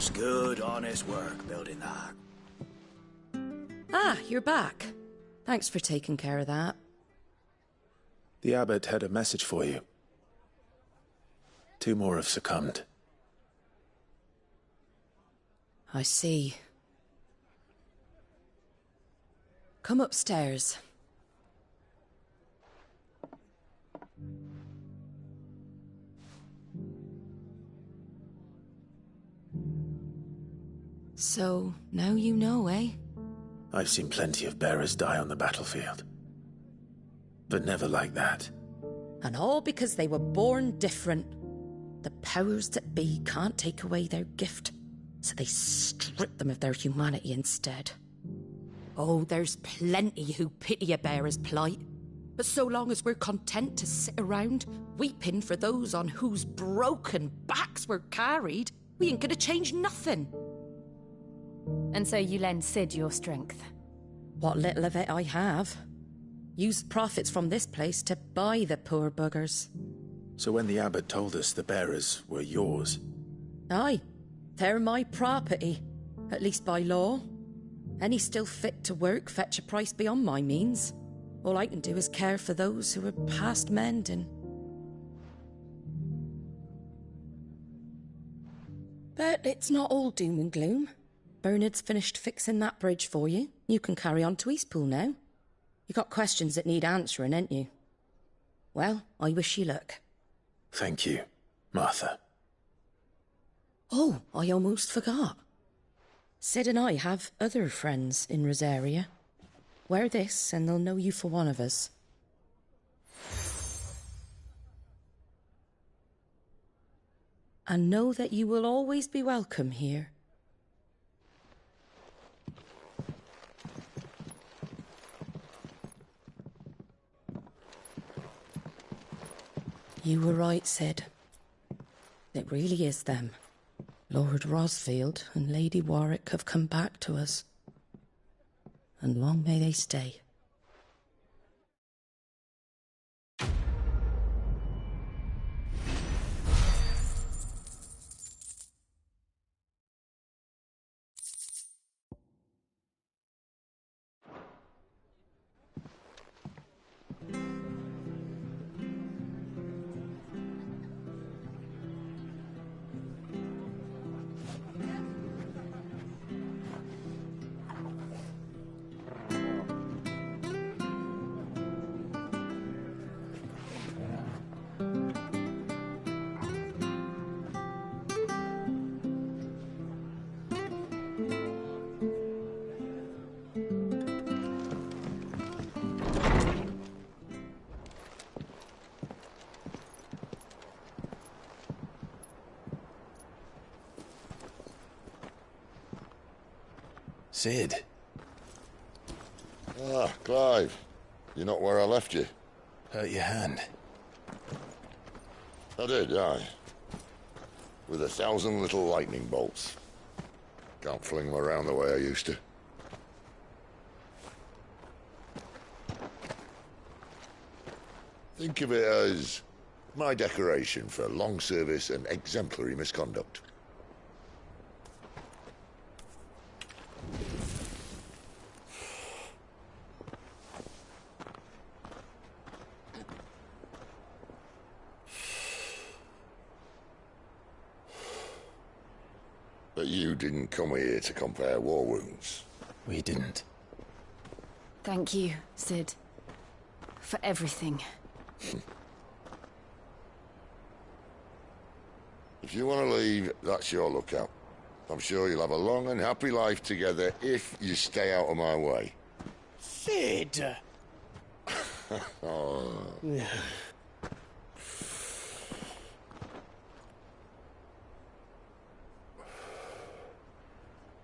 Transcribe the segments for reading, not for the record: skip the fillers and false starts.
was good, honest work building that. Ah, you're back. Thanks for taking care of that. The abbot had a message for you. 2 more have succumbed. I see. Come upstairs. So, now you know, eh? I've seen plenty of bearers die on the battlefield. But never like that. And all because they were born different. The powers that be can't take away their gift, so they strip them of their humanity instead. Oh, there's plenty who pity a bearer's plight. But so long as we're content to sit around, weeping for those on whose broken backs we're carried, we ain't gonna change nothing. And so you lend Sid your strength? What little of it I have. Use profits from this place to buy the poor buggers. So when the abbot told us the bearers were yours... Aye, they're my property, at least by law. Any still fit to work fetch a price beyond my means. All I can do is care for those who are past mending. But it's not all doom and gloom. Bernard's finished fixing that bridge for you. You can carry on to Eastpool now. You got questions that need answering, ain't you? Well, I wish you luck. Thank you, Martha. Oh, I almost forgot. Sid and I have other friends in Rosaria. Wear this and they'll know you for one of us. And know that you will always be welcome here. You were right, Sid. It really is them. Lord Rosfield and Lady Warwick have come back to us. And long may they stay. Sid. Ah, Clive. You're not where I left you. Hurt your hand. I did, aye. With 1,000 little lightning bolts. Can't fling them around the way I used to. Think of it as my decoration for long service and exemplary misconduct. But you didn't come here to compare war wounds. We didn't. Thank you, Sid. For everything. If you want to leave, that's your lookout. I'm sure you'll have a long and happy life together if you stay out of my way. Sid! Oh.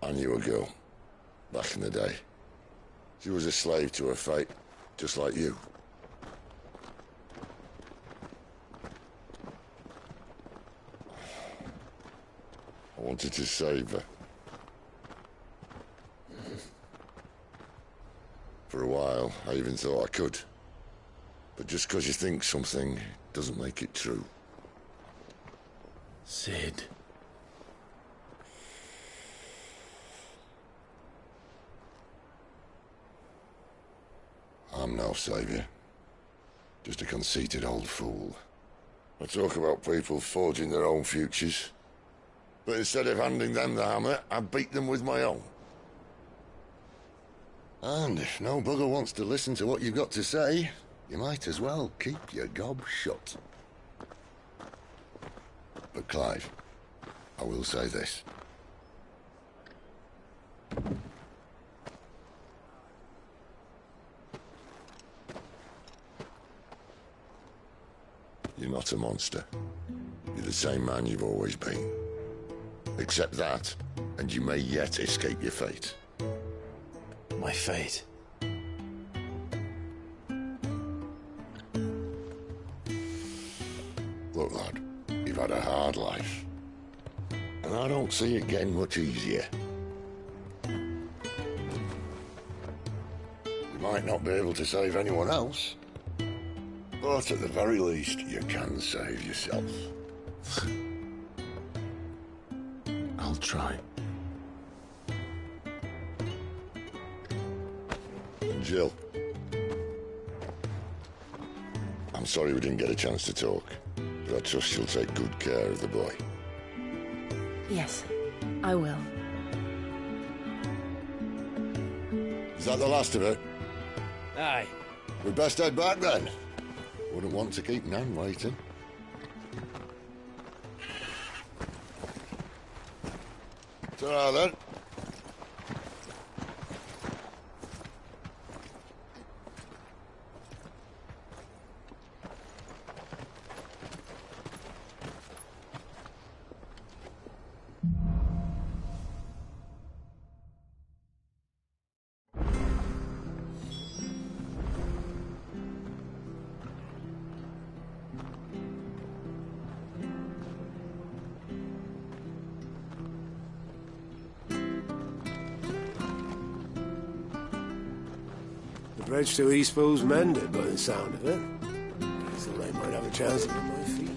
I knew a girl, back in the day. She was a slave to her fate, just like you. I wanted to save her. For a while, I even thought I could. But just because you think something doesn't make it true. Sid. no saviour. Just a conceited old fool. I talk about people forging their own futures. But instead of handing them the hammer, I beat them with my own. And if no bugger wants to listen to what you've got to say, you might as well keep your gob shut. But Clive, I will say this. You're not a monster. You're the same man you've always been. Accept that, and you may yet escape your fate. My fate. Look, lad, you've had a hard life. And I don't see it getting much easier. You might not be able to save anyone else, but at the very least, you can save yourself. I'll try. And Jill, I'm sorry we didn't get a chance to talk, but I trust you'll take good care of the boy. Yes, I will. Is that the last of it? Aye. We'd best head back then. Wouldn't want to keep Nan waiting. Ta-ra then. The bridge to Eastpool's mended by the sound of it. So they might have a chance of my feet.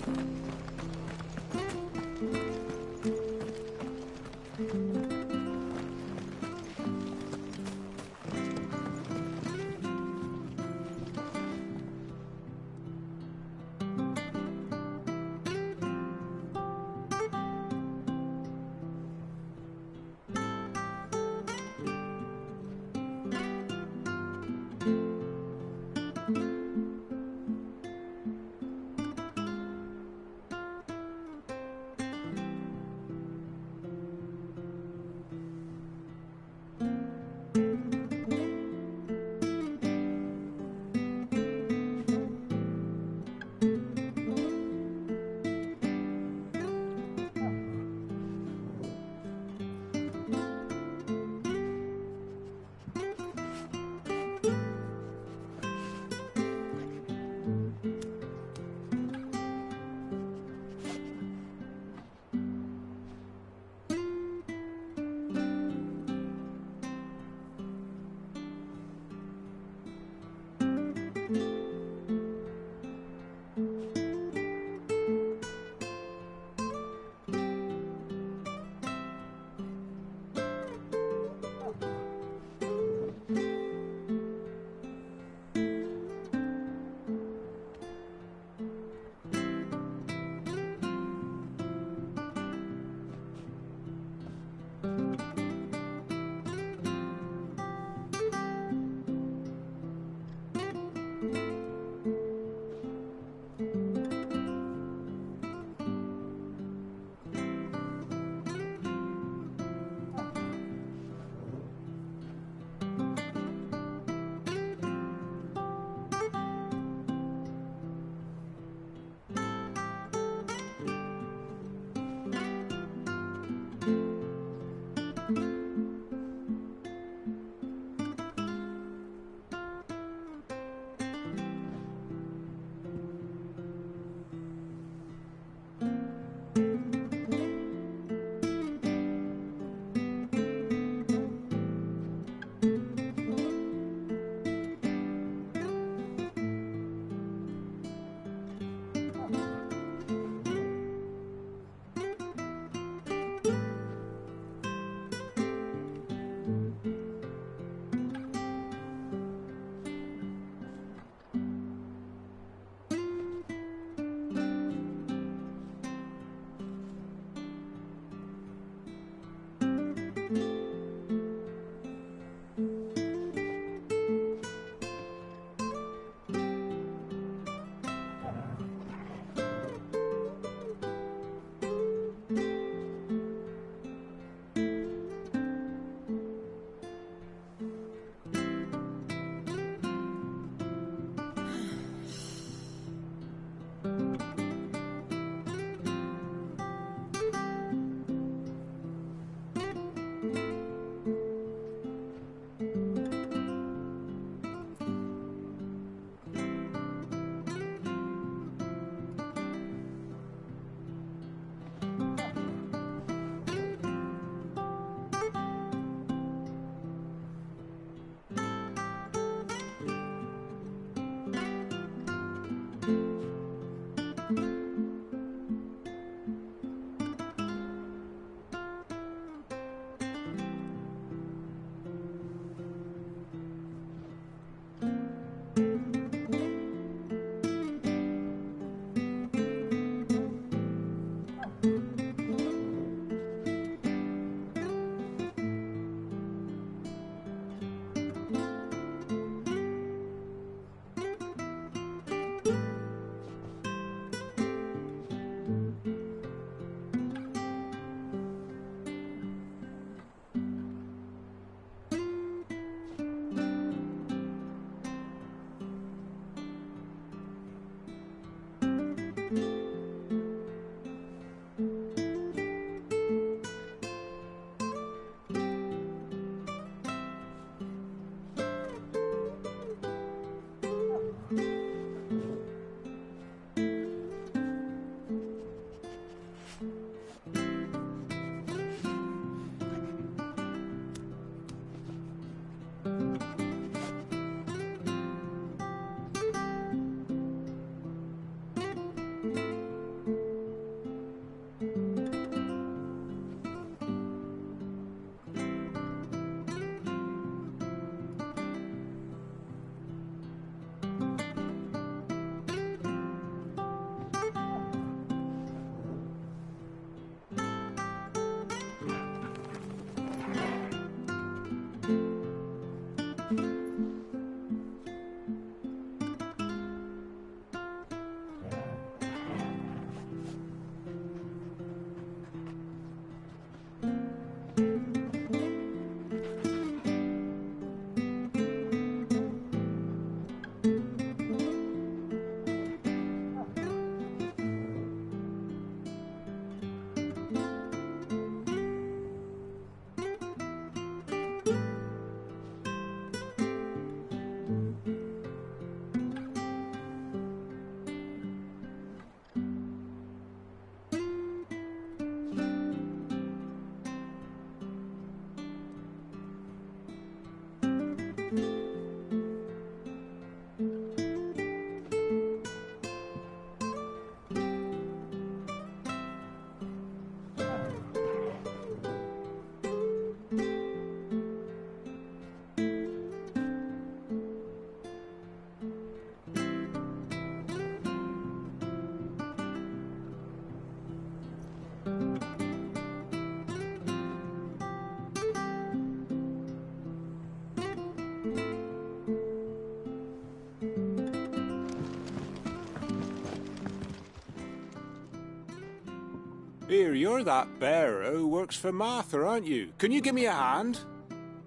Here, you're that bearer who works for Martha, aren't you? Can you give me a hand?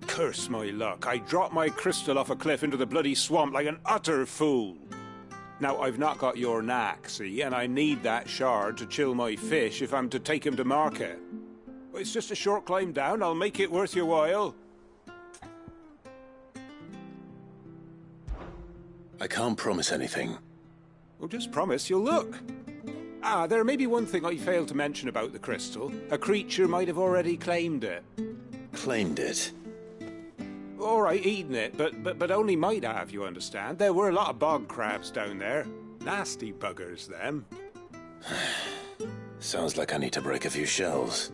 Curse my luck, I dropped my crystal off a cliff into the bloody swamp like an utter fool. Now, I've not got your knack, see, and I need that shard to chill my fish if I'm to take him to market. It's just a short climb down, I'll make it worth your while. I can't promise anything. Well, just promise you'll look. Ah, there may be one thing I failed to mention about the crystal. A creature might have already claimed it. Claimed it? All right, eaten it, but only might have, you understand. There were a lot of bog crabs down there. Nasty buggers, them. Sounds like I need to break a few shells.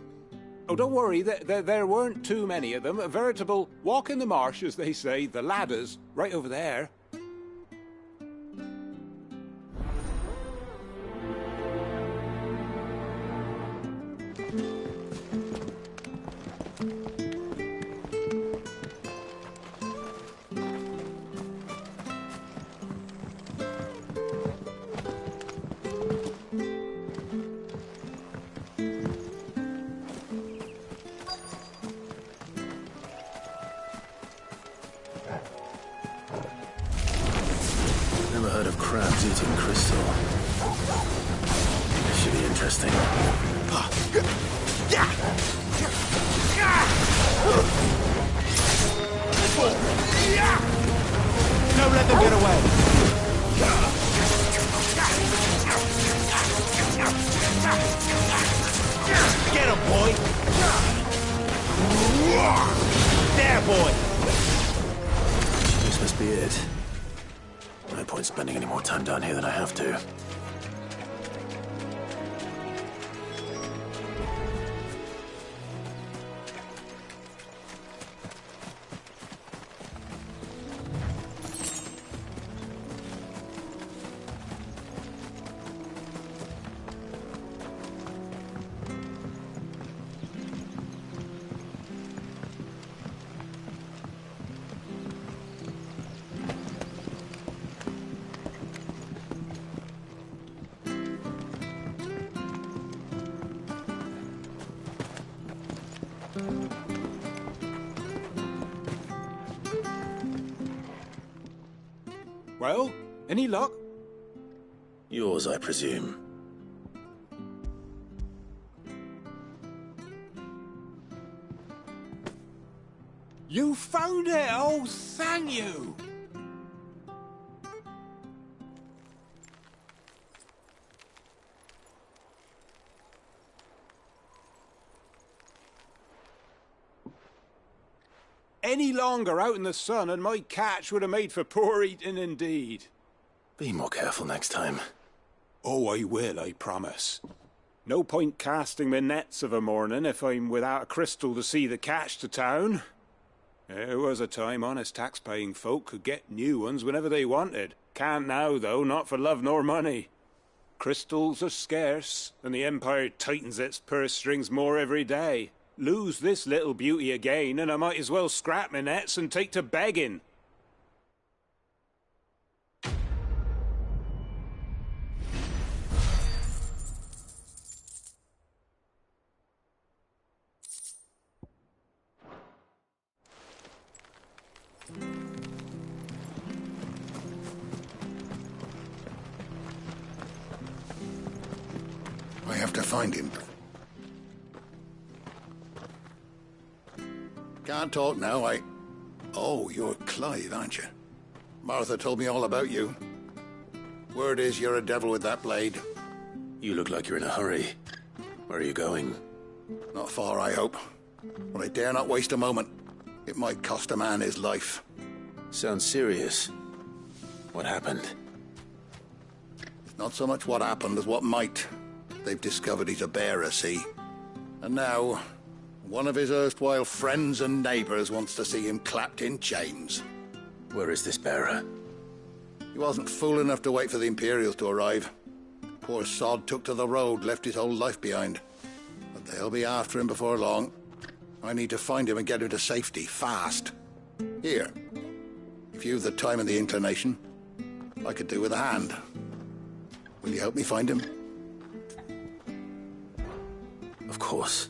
Oh, don't worry, there weren't too many of them. A veritable walk in the marsh, as they say. The ladders, right over there. Never heard of crabs eating crystal. This should be interesting. Don't let them get away. Get him, boy. There, boy. This must be it. No point spending any more time down here than I have to. Well, any luck? Yours, I presume. You found it! Oh, thank you! Any longer out in the sun and my catch would have made for poor eating indeed. Be more careful next time. Oh, I will, I promise. No point casting my nets of a morning if I'm without a crystal to see the catch to town. There was a time honest tax-paying folk could get new ones whenever they wanted. Can't now, though, not for love nor money. Crystals are scarce, and the Empire tightens its purse strings more every day. Lose this little beauty again, and I might as well scrap my nets and take to begging. I have to find him. Can't talk now, Oh, you're Clive, aren't you? Martha told me all about you. Word is you're a devil with that blade. You look like you're in a hurry. Where are you going? Not far, I hope. But I dare not waste a moment. It might cost a man his life. Sounds serious. What happened? It's not so much what happened as what might. They've discovered he's a bearer, see? And now, one of his erstwhile friends and neighbours wants to see him clapped in chains. Where is this bearer? He wasn't fool enough to wait for the Imperials to arrive. Poor sod took to the road, left his whole life behind. But they'll be after him before long. I need to find him and get him to safety, fast. Here, if you've the time and the inclination, I could do with a hand. Will you help me find him? course.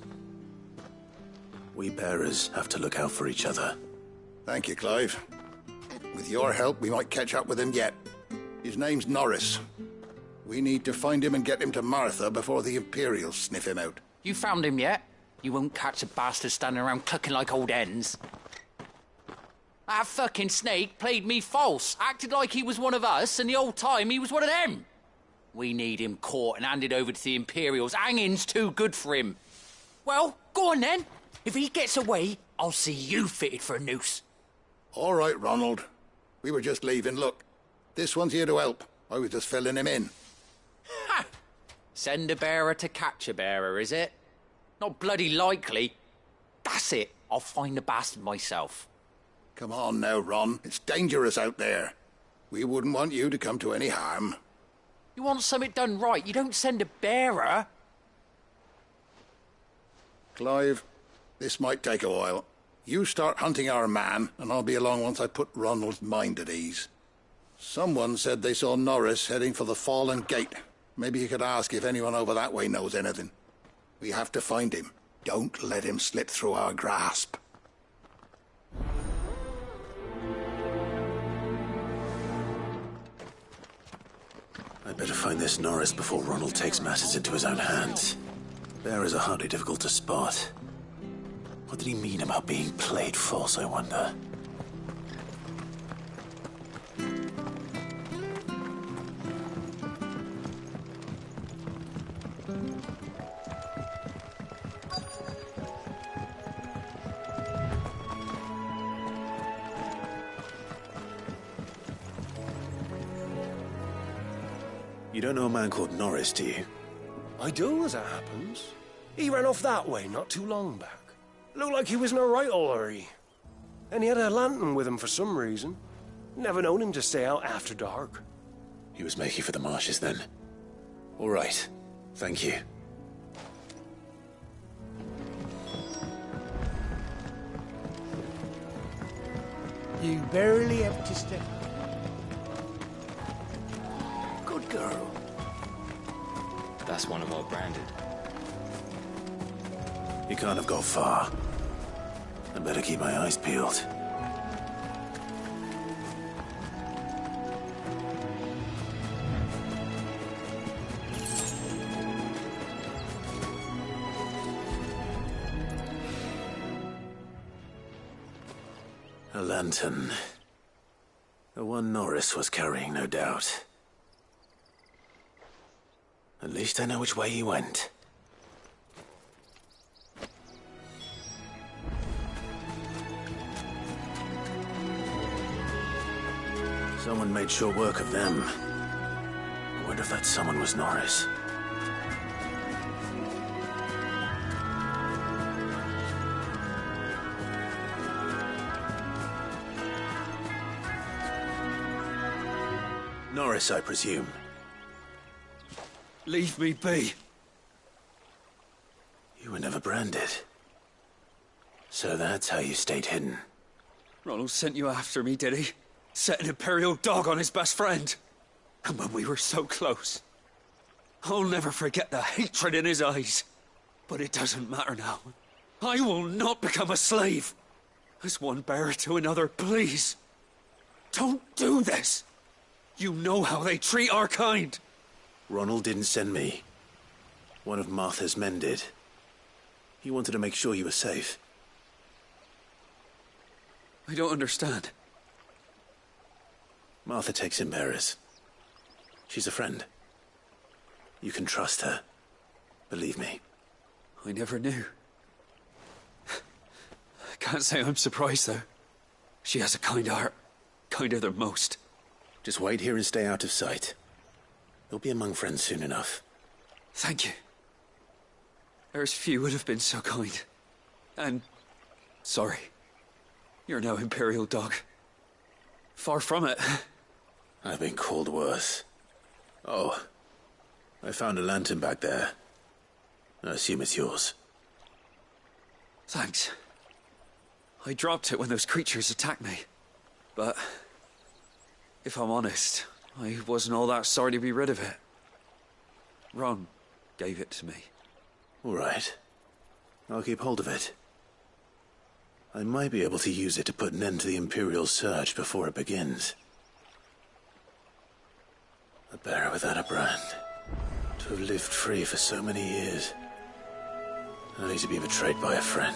We bearers have to look out for each other. Thank you, Clive. With your help, we might catch up with him yet. His name's Norris. We need to find him and get him to Martha before the Imperials sniff him out. You found him yet? You won't catch a bastard standing around clucking like old hens. That fucking snake played me false, acted like he was one of us, and the whole time he was one of them. We need him caught and handed over to the Imperials. Hanging's too good for him. Well, go on then. If he gets away, I'll see you fitted for a noose. All right, Ronald. We were just leaving. Look, this one's here to help. I was just filling him in. Ha! Send a bearer to catch a bearer, is it? Not bloody likely. That's it. I'll find the bastard myself. Come on now, Ron. It's dangerous out there. We wouldn't want you to come to any harm. You want something done right, you don't send a bearer. Clive, this might take a while. You start hunting our man, and I'll be along once I put Ronald's mind at ease. Someone said they saw Norris heading for the Fallen Gate. Maybe you could ask if anyone over that way knows anything. We have to find him. Don't let him slip through our grasp. I'd better find this Norris before Ronald takes matters into his own hands. Bearers are hardly difficult to spot. What did he mean about being played false, I wonder? You don't know a man called Norris, do you? I do, as it happens. He ran off that way not too long back. Looked like he was in a right old hurry. And he had a lantern with him for some reason. Never known him to stay out after dark. He was making for the marshes then. All right. Thank you. You barely have to step. Good girl. That's one of our branded. You can't have got far. I'd better keep my eyes peeled. A lantern. The one Norris was carrying, no doubt. At least I know which way he went. Someone made short work of them. I wonder if that someone was Norris. Norris, I presume. Leave me be. You were never branded. So that's how you stayed hidden. Ronald sent you after me, did he? Set an Imperial dog on his best friend. And when we were so close. I'll never forget the hatred in his eyes. But it doesn't matter now. I will not become a slave. As one bearer to another, please. Don't do this. You know how they treat our kind. Ronald didn't send me. One of Martha's men did. He wanted to make sure you were safe. I don't understand. Martha takes in bearers. She's a friend. You can trust her. Believe me. I never knew. I can't say I'm surprised, though. She has a kind heart. Kinder than most. Just wait here and stay out of sight. You'll be among friends soon enough. Thank you. There's few would have been so kind. And... sorry. You're no Imperial dog. Far from it. I've been called worse. Oh. I found a lantern back there. I assume it's yours. Thanks. I dropped it when those creatures attacked me. But... if I'm honest, I wasn't all that sorry to be rid of it. Ron gave it to me. All right. I'll keep hold of it. I might be able to use it to put an end to the Imperial Surge before it begins. A bearer without a brand. To have lived free for so many years. Only to be betrayed by a friend.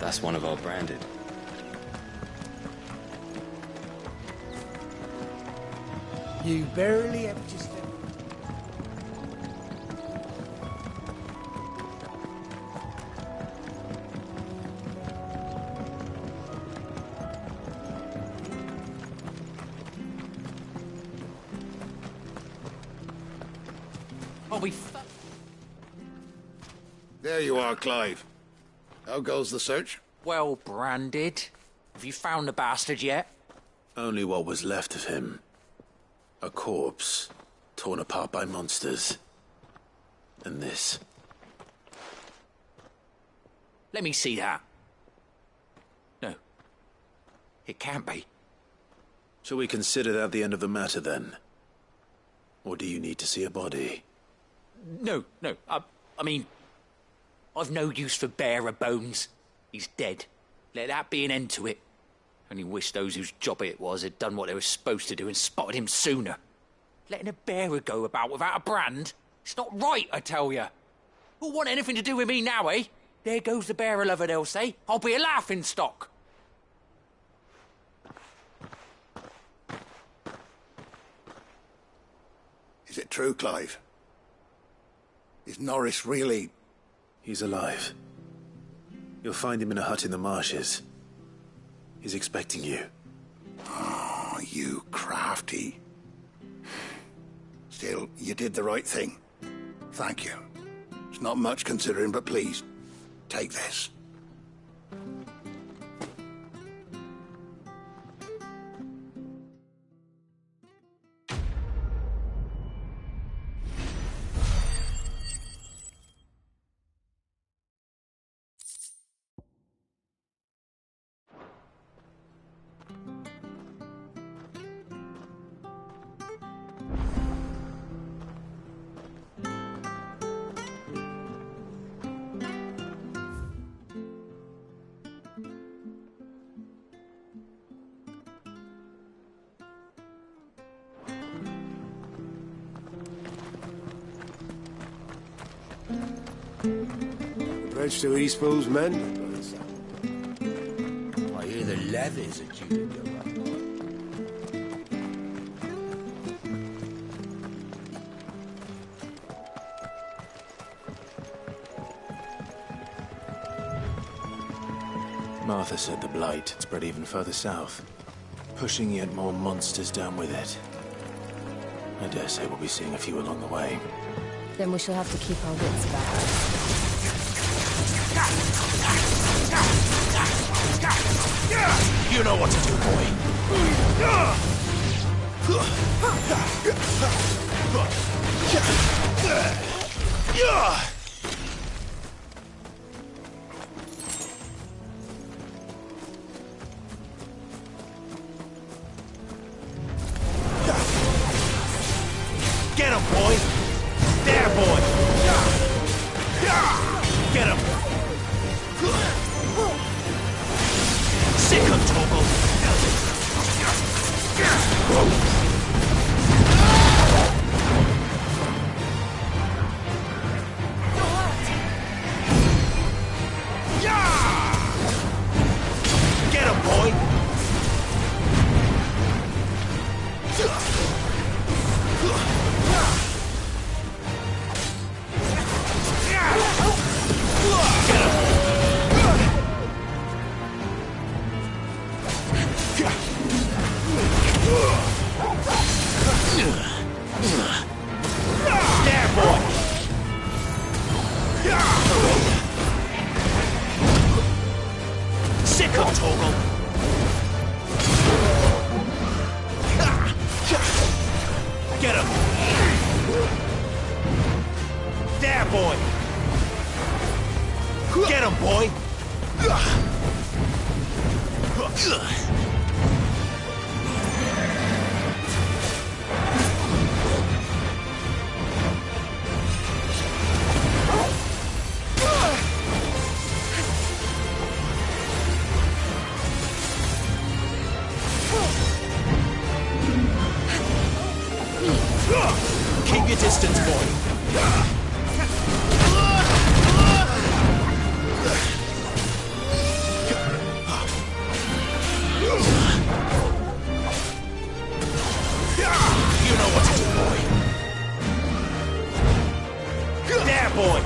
That's one of our branded. You barely have to step. Oh, There you are, Clive. How goes the search? well branded. Have you found the bastard yet? Only what was left of him. A corpse, torn apart by monsters. And this. Let me see that. No. It can't be. Shall we consider that the end of the matter, then? Or do you need to see a body? No. I mean, I've no use for bearer bones. He's dead. Let that be an end to it. Only wish those whose job it was had done what they were supposed to do and spotted him sooner. Letting a bearer go about without a brand? It's not right, I tell you. Who'll want anything to do with me now, eh? There goes the bearer lover, they'll say. I'll be a laughing stock. Is it true, Clive? Is Norris really... He's alive. You'll find him in a hut in the marshes. He's expecting you. Oh, you crafty. Still, you did the right thing. Thank you. It's not much considering, but please, take this. The bridge to Eastpool's mended by the sound. I hear the levies are due to go up. Martha said the blight had spread even further south, pushing yet more monsters down with it. I dare say we'll be seeing a few along the way. Then we shall have to keep our wits about us. You know what to do, boy. Get him, boy! There, boy! Get him! Sick him, Toggle! Get him, boy! There, boy! Sick of Toggle! your distance, boy. You know what to do, boy. There, boy.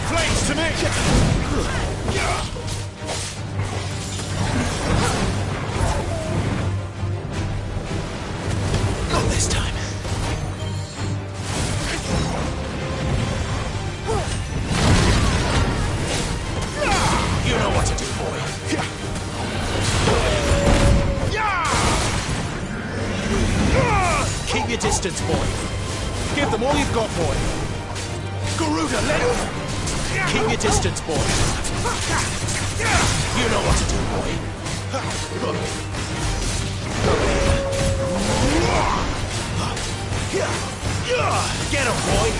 Flames to me! Not this time. You know what to do, boy. Keep your distance, boy. Give them all you've got, boy. Garuda, let him! Keep your distance, boy. You know what to do, boy. Get him, boy.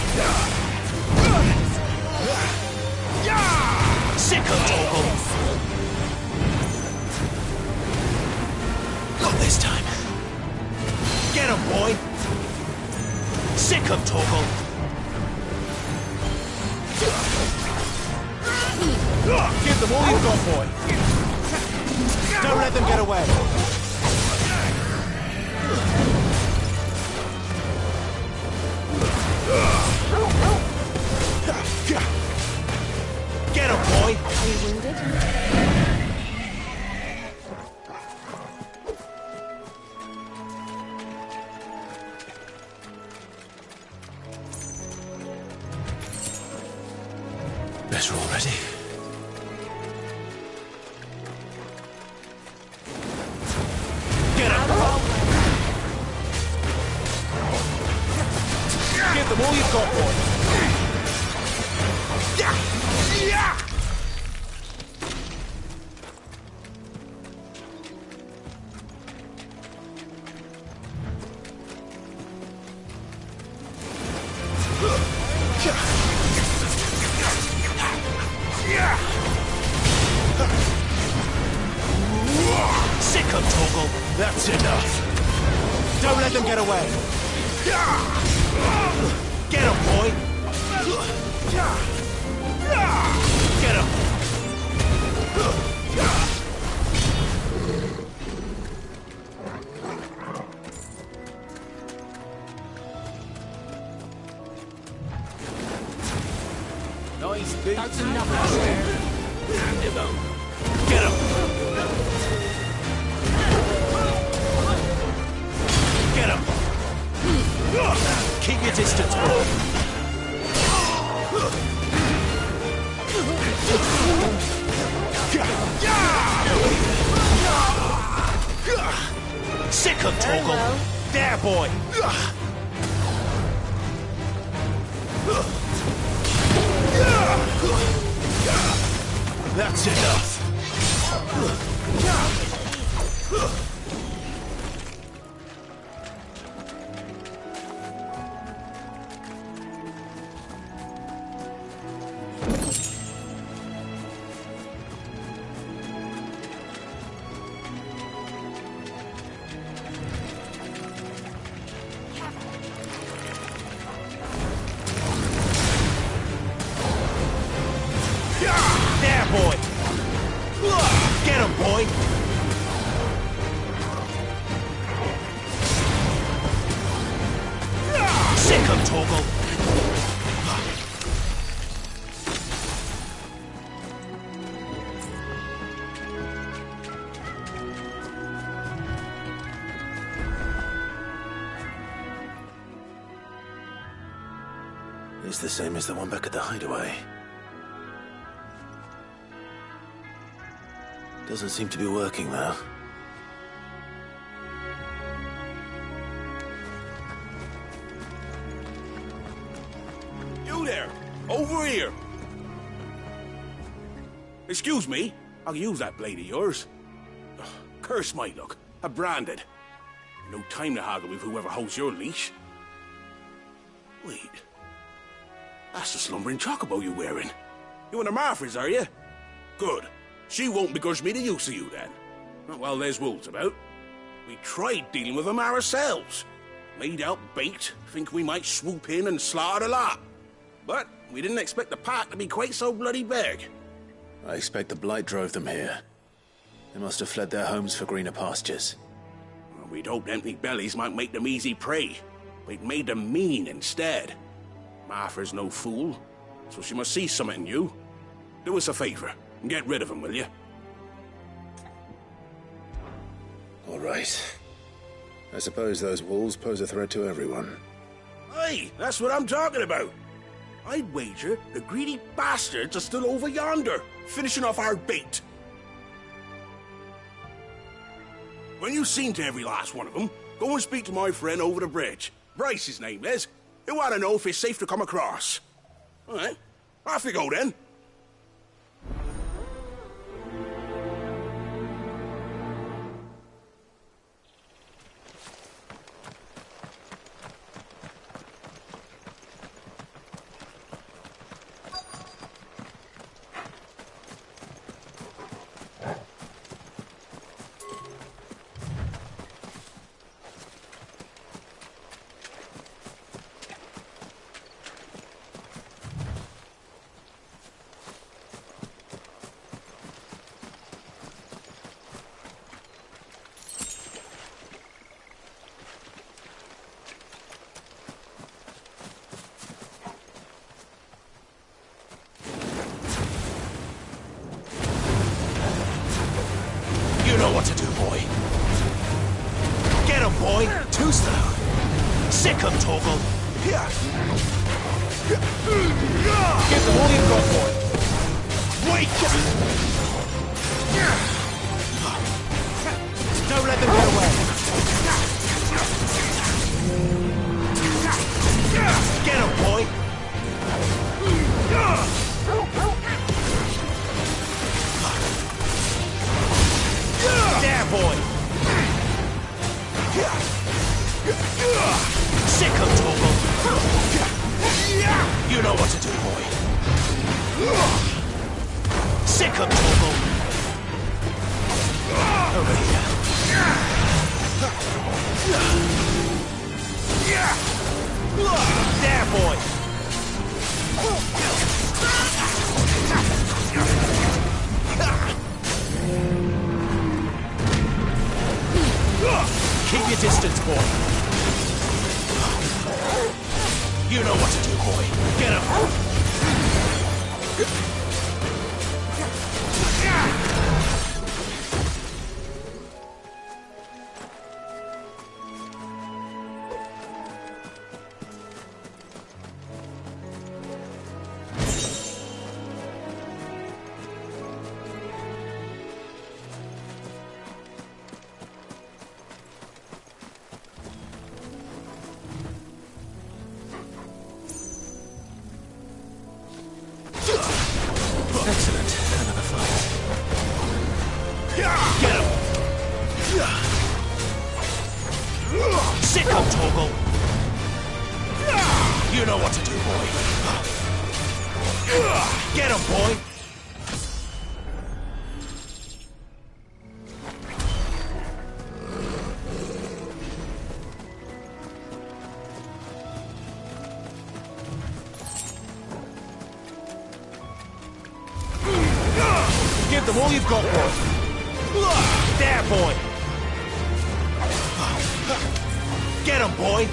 Sick of Toggle. Not this time. Get him, boy. Sick of Toggle. Give them all you've got, boy. Don't let them get away. Get him, boy. Are you wounded? Better already. Get him! Give them all you've got, boy. Yeah! Yeah! Sick of Toggle. That's enough. Don't let them get away. Get him, boy. Get him. Nice beat. That's enough, Master. Get him. Get him. Keep your distance, boy. Sick of Toggle. well. There, boy. That's enough. There, boy. Get him, boy. Sick of Toggle. It's the same as the one back at the hideaway. Doesn't seem to be working, though. You there! Over here! Excuse me, I'll use that blade of yours. Ugh, curse my luck. I'm branded. No time to haggle with whoever holds your leash. Wait. That's the slumbering chocobo you're wearing. You and the Marthas, are you? Good. She won't begrudge me the use of you, then. Not while there's wolves about. We tried dealing with them ourselves. Made out bait, think we might swoop in and slaughter the lot. But we didn't expect the pack to be quite so bloody big. I expect the blight drove them here. They must have fled their homes for greener pastures. Well, we'd hoped empty bellies might make them easy prey. But it made them mean instead. Martha's no fool, so she must see something in you. Do us a favor and get rid of them, will you? All right. I suppose those wolves pose a threat to everyone. Aye, that's what I'm talking about. I'd wager the greedy bastards are still over yonder, finishing off our bait. When you've seen to every last one of them, go and speak to my friend over the bridge. Bryce, his name is. He'll want to know if it's safe to come across. All right, off you go then. What to do, boy? Get him, boy! Too slow. Sick him, Torgal. Give them all you've got, boy. Wait! Don't let them get away. Get him, boy! There, boy! Sick of Torgal! You know what to do, boy. Sick of Torgal! Over here. There, boy! Keep your distance, boy. You know what to do, boy. Get him. Excellent. Another fight. Get him! Sick of Torgal! You know what to do, boy. Get him, boy! Give them all you've got, boy. There, boy. Get him, boy.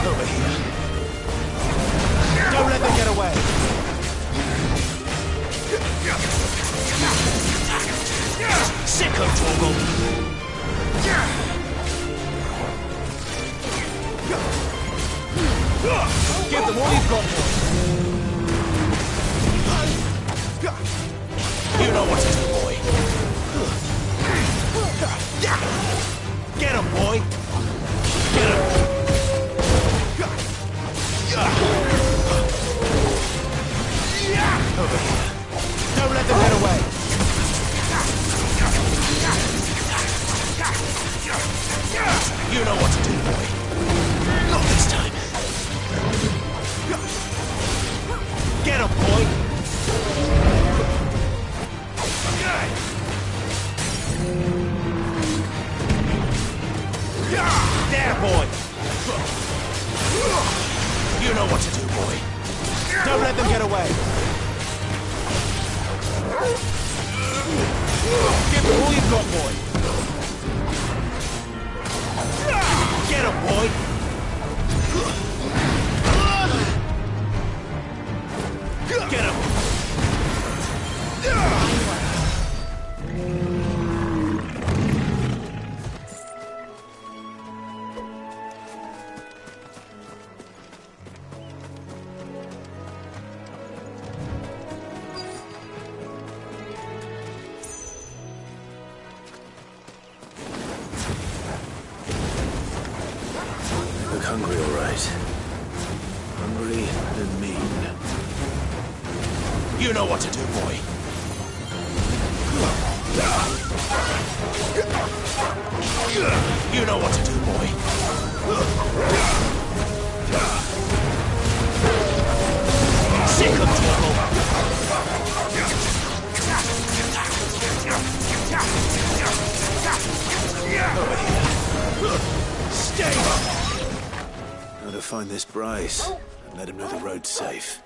Over here. Don't let them get away. Sick of Torgal. you've got, boy. You know what to do, boy. Get him, boy. Get him. Over here. Don't let them get away. You know what to do, boy. Not this time. Get him, boy. There, boy. You know what to do, boy. Don't let them get away. Give them all you've got, boy. Get him, boy. Get him. Look hungry, all right. Hungry and mean. You know what to do, boy. You know what to do, boy. Sick of trouble. Over here. Stay. Now to find this Bryce and let him know the road's safe.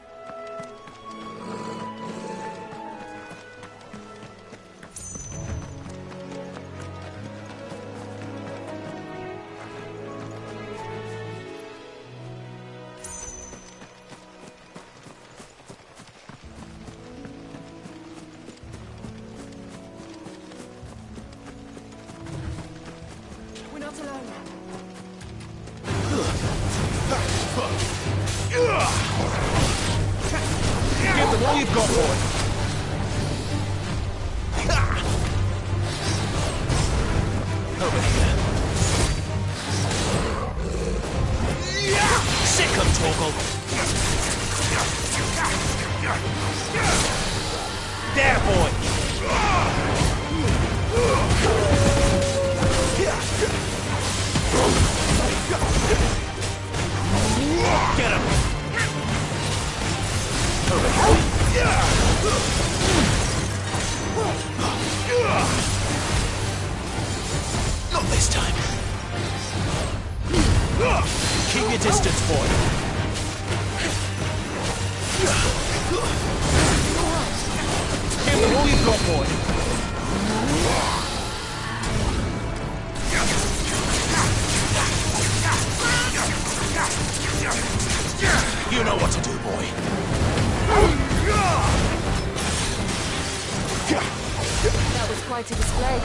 We're not alone. Give them all you've got, boy. Over here. Sick of Torgal. There, boy. Get him. Over here. Not this time. Keep your distance, boy. Give them all you've got, boy. You know what to do, boy. That was quite a display.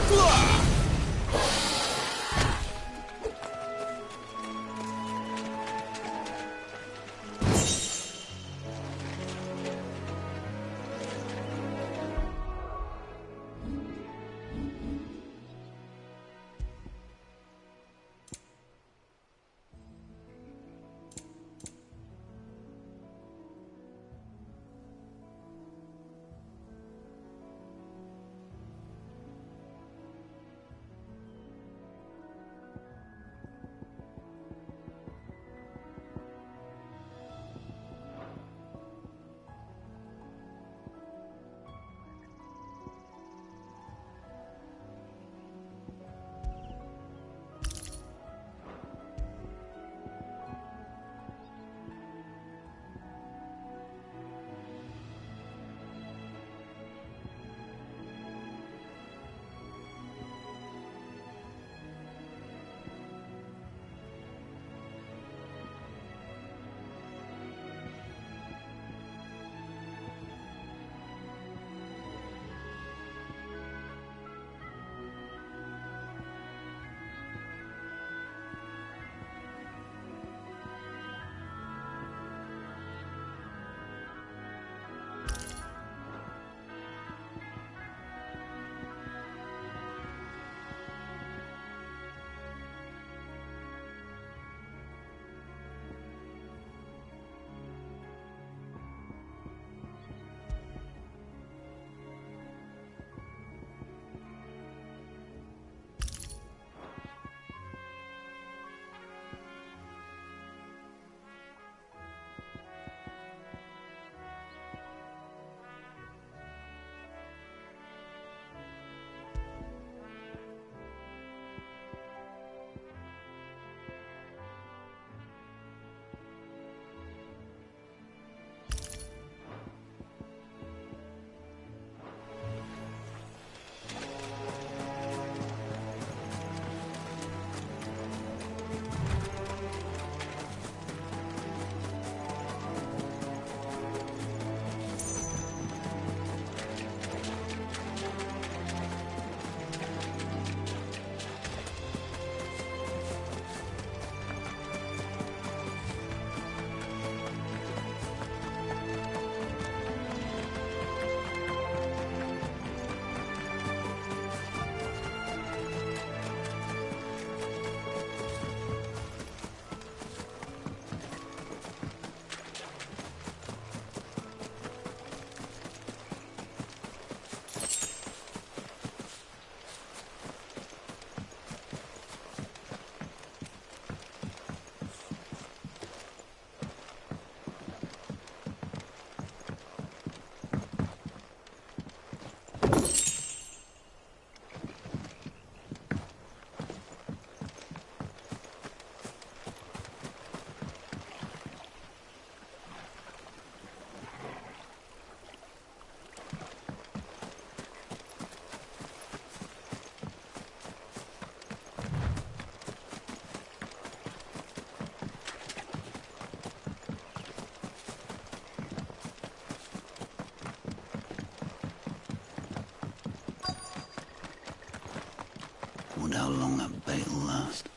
how long that bait'll last.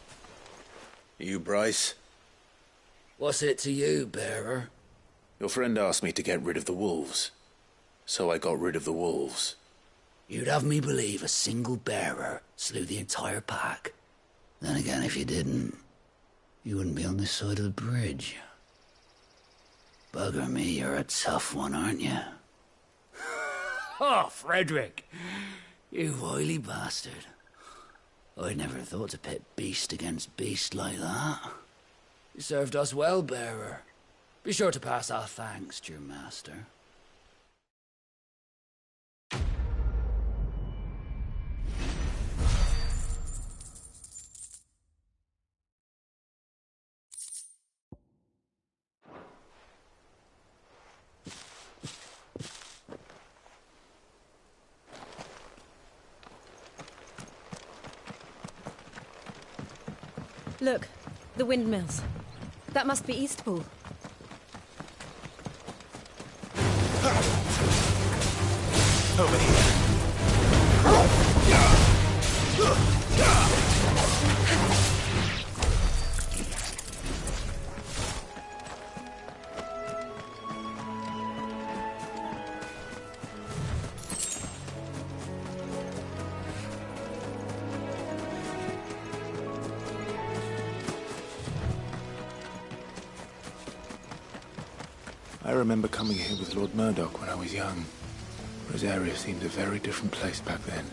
You, Bryce? What's it to you, bearer? Your friend asked me to get rid of the wolves. So I got rid of the wolves. You'd have me believe a single bearer slew the entire pack. Then again, if you didn't, you wouldn't be on this side of the bridge. Bugger me, you're a tough one, aren't you? Oh, Frederick! You wily bastard. I'd never thought to pit beast against beast like that. You served us well, bearer. Be sure to pass our thanks to your master. Look, the windmills. That must be Eastpool. Over here. I remember coming here with Lord Murdoch when I was young. Rosaria seemed a very different place back then.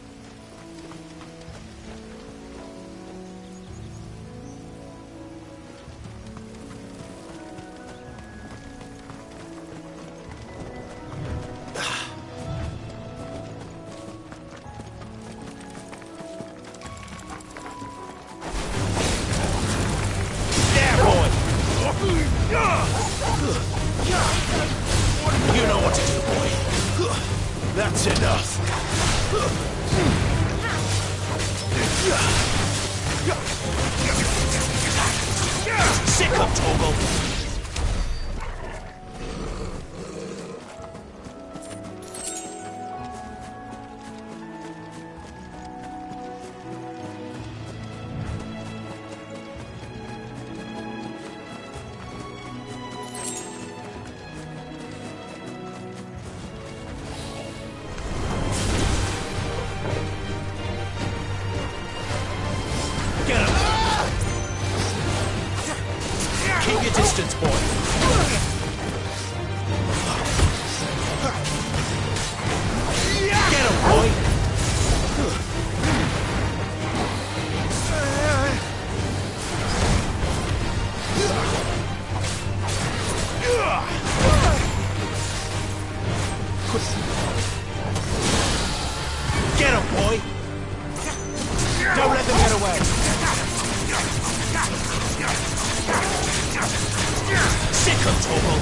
You know what to do, boy. That's enough. Sick of Toggle. Keep your distance, boy. Get him, boy. Get him, boy. Don't let them get away. Sick of Toggle.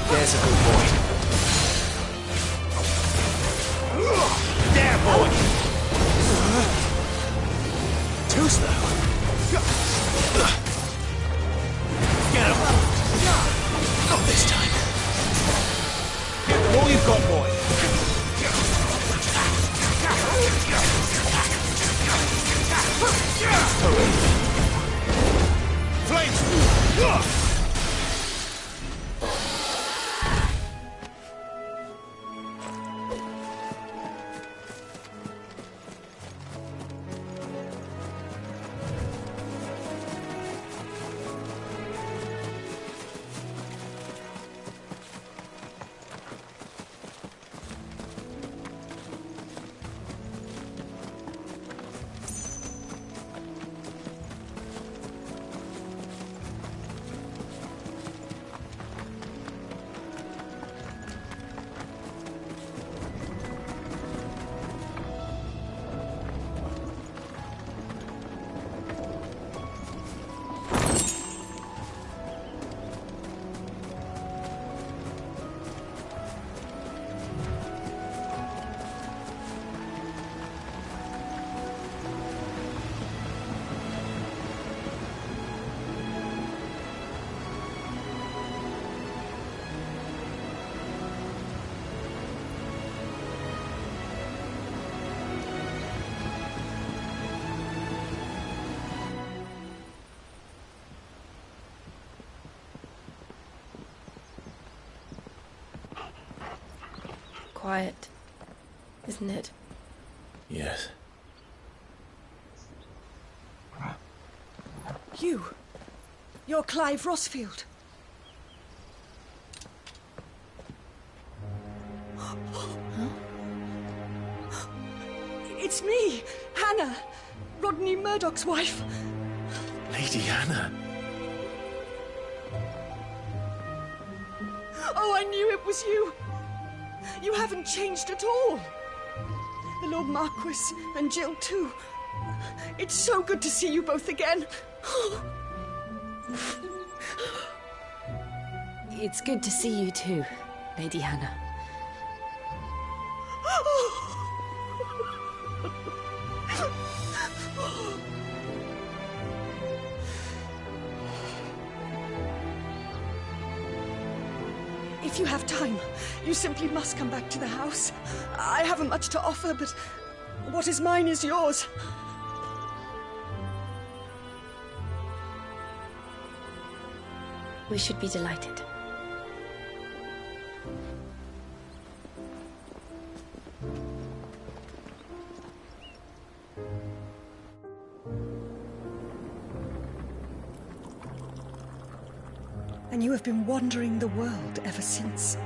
There's a good boy. There, boy. Too slow. Get him. Not this time. All you've got, boy. Flames! quiet, isn't it? Yes. You're Clive Rossfield. It's me, Hannah, Rodney Murdoch's wife. Lady Hannah. Oh, I knew it was you. You haven't changed at all. The Lord Marquis and Jill too. It's so good to see you both again. It's good to see you too, Lady Hannah. If you have time, you simply must come back to the house. I haven't much to offer, but what is mine is yours. We should be delighted. And you have been wandering the world ever since.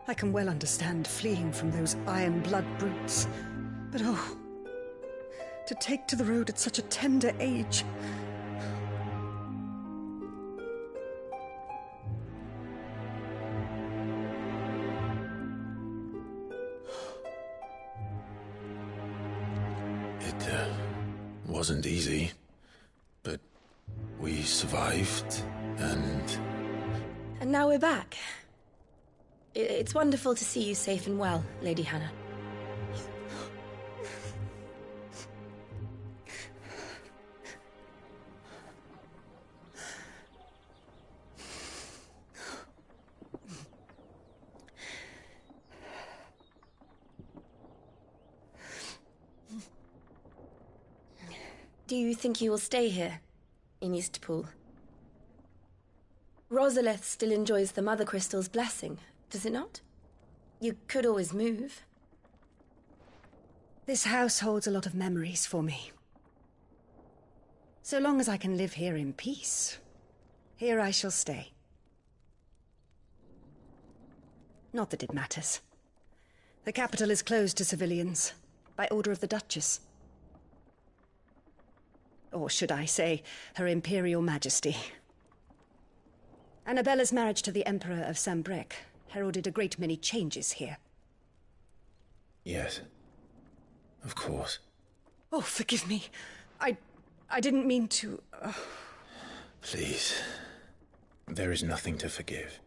I can well understand fleeing from those iron blood brutes. But oh, to take to the road at such a tender age. It wasn't easy, but we survived, and... And now we're back. It's wonderful to see you safe and well, Lady Hannah. Do you think you will stay here, in Eastpool? Rosalith still enjoys the Mother Crystal's blessing, does it not? You could always move. This house holds a lot of memories for me. So long as I can live here in peace, here I shall stay. Not that it matters. The capital is closed to civilians, by order of the Duchess. Or should I say, Her Imperial Majesty. Annabella's marriage to the Emperor of Sambrec heralded a great many changes here. Yes. Of course. Oh, forgive me. I didn't mean to... Please. There is nothing to forgive.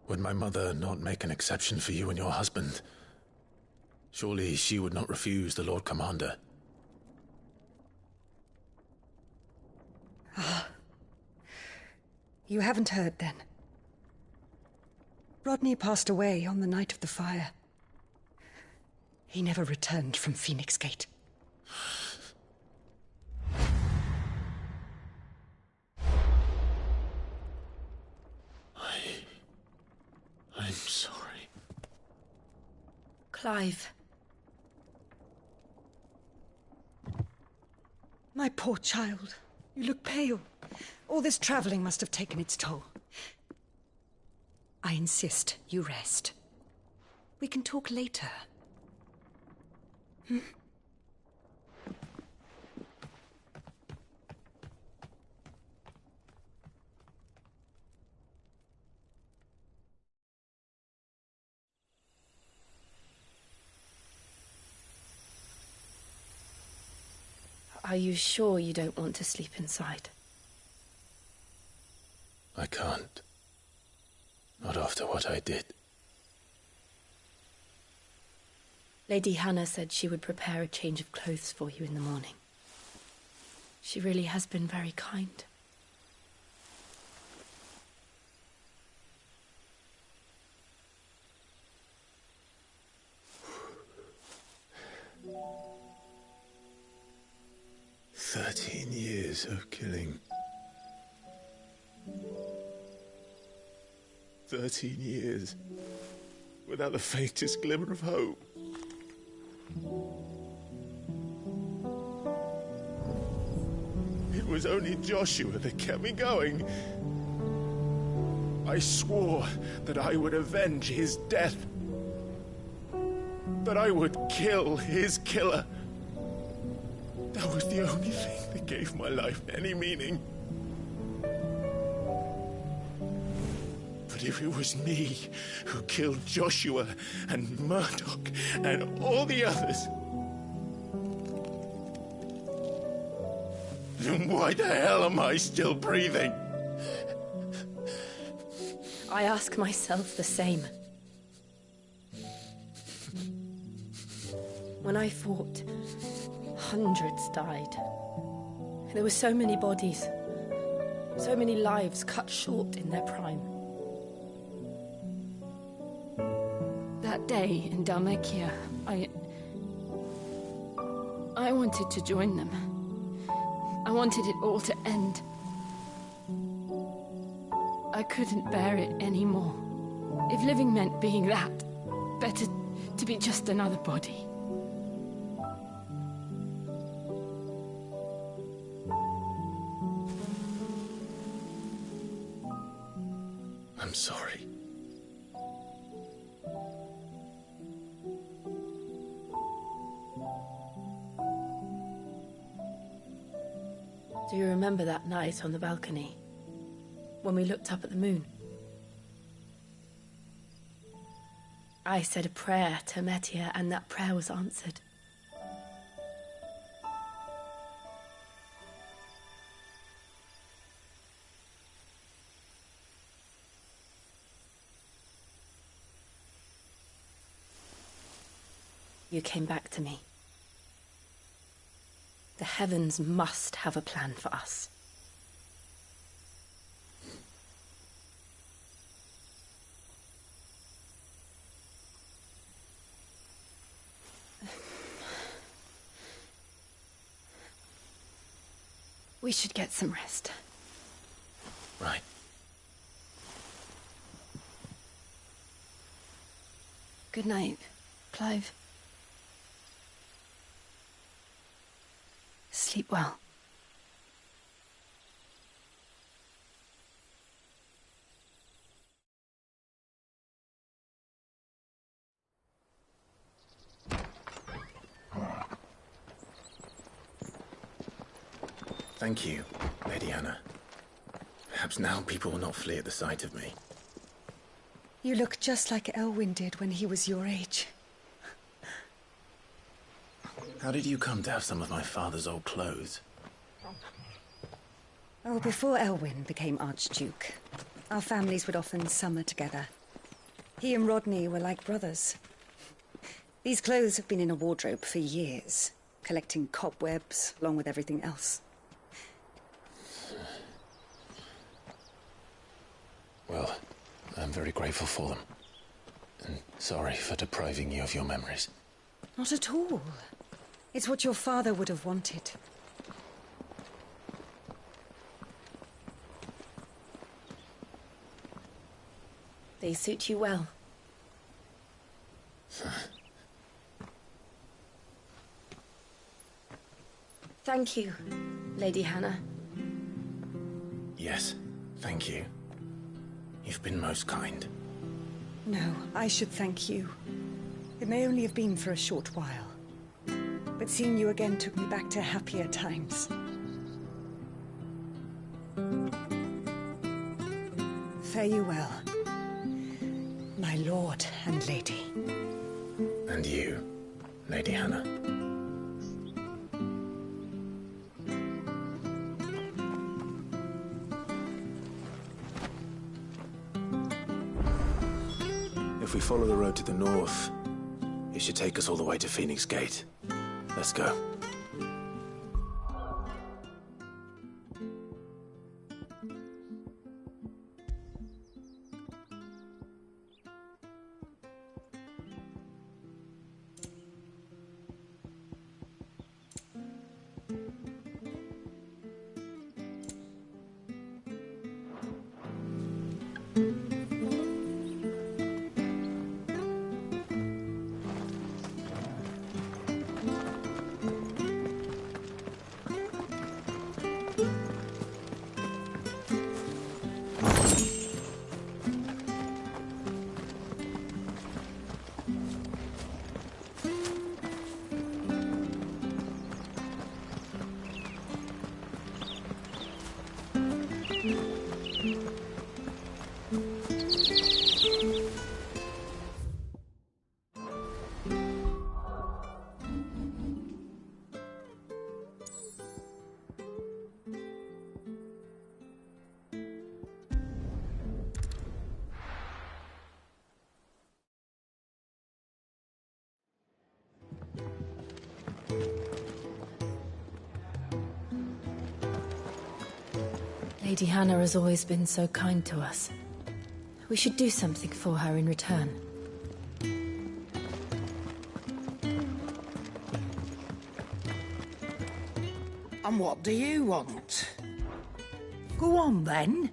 Would my mother not make an exception for you and your husband? Surely she would not refuse the Lord Commander. Ah. You haven't heard, then. Rodney passed away on the night of the fire. He never returned from Phoenix Gate. I'm sorry. Clive. My poor child. You look pale. All this traveling must have taken its toll. I insist you rest. We can talk later. Hmm? Are you sure you don't want to sleep inside? I can't. Not after what I did. Lady Hannah said she would prepare a change of clothes for you in the morning. She really has been very kind. "13 years of killing. 13 years, without the faintest glimmer of hope. It was only Joshua that kept me going. I swore that I would avenge his death. That I would kill his killer. That was the only thing that gave my life any meaning. But if it was me who killed Joshua and Murdoch and all the others, then why the hell am I still breathing? I ask myself the same. When I fought, hundreds died. There were so many bodies, so many lives cut short in their prime. That day in Dalmacia, I wanted to join them. I wanted it all to end. I couldn't bear it anymore. If living meant being that, better to be just another body. I'm sorry. Do you remember that night on the balcony, when we looked up at the moon? I said a prayer to Metia, and that prayer was answered. You came back to me. The heavens must have a plan for us. We should get some rest. Right. Good night, Clive. Sleep well. Thank you, Lady Hannah. Perhaps now people will not flee at the sight of me. You look just like Elwyn did when he was your age. How did you come to have some of my father's old clothes? Oh, before Elwyn became Archduke, our families would often summer together. He and Rodney were like brothers. These clothes have been in a wardrobe for years, collecting cobwebs along with everything else. Well, I'm very grateful for them. And sorry for depriving you of your memories. Not at all. It's what your father would have wanted. They suit you well. Thank you, Lady Hannah. Yes, thank you. You've been most kind. No, I should thank you. It may only have been for a short while, but seeing you again took me back to happier times. Fare you well, my lord and lady. And you, Lady Hannah. If we follow the road to the north, it should take us all the way to Phoenix Gate. Let's go. Lady Hannah has always been so kind to us. We should do something for her in return. And what do you want? Go on, then.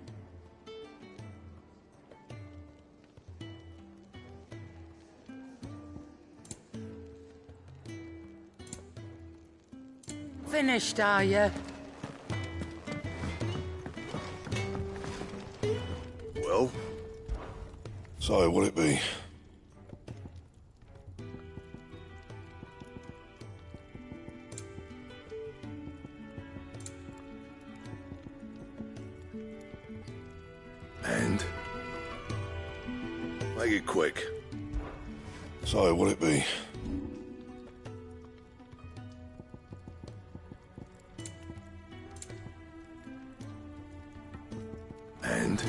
Finished, are you? Well? So, what'll it be? And? Make it quick. So, what'll it be? And?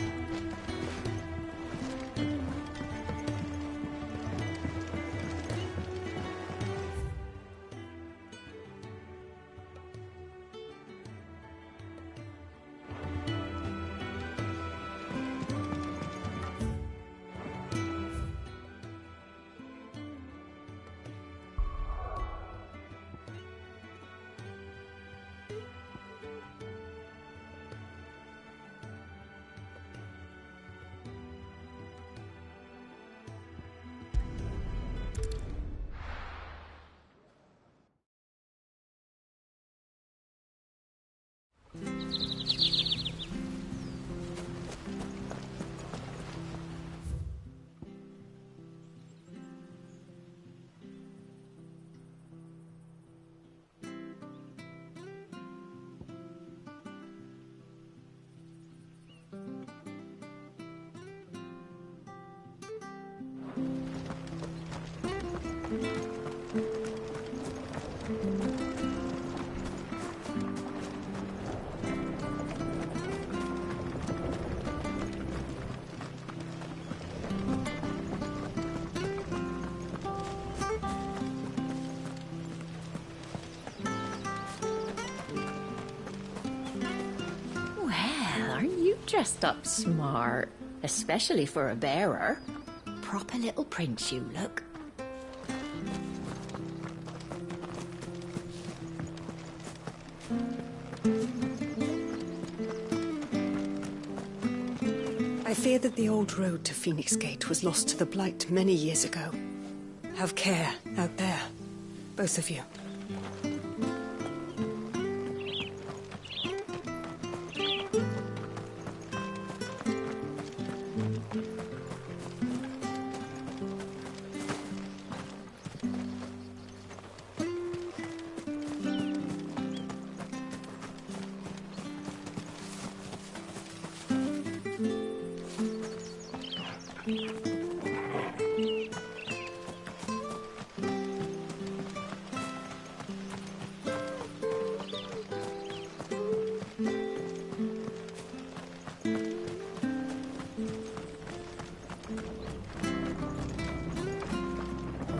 Well, aren't you dressed up smart? Especially for a bearer. Proper little prince you look. I fear that the old road to Phoenix Gate was lost to the Blight many years ago. Have care out there, both of you.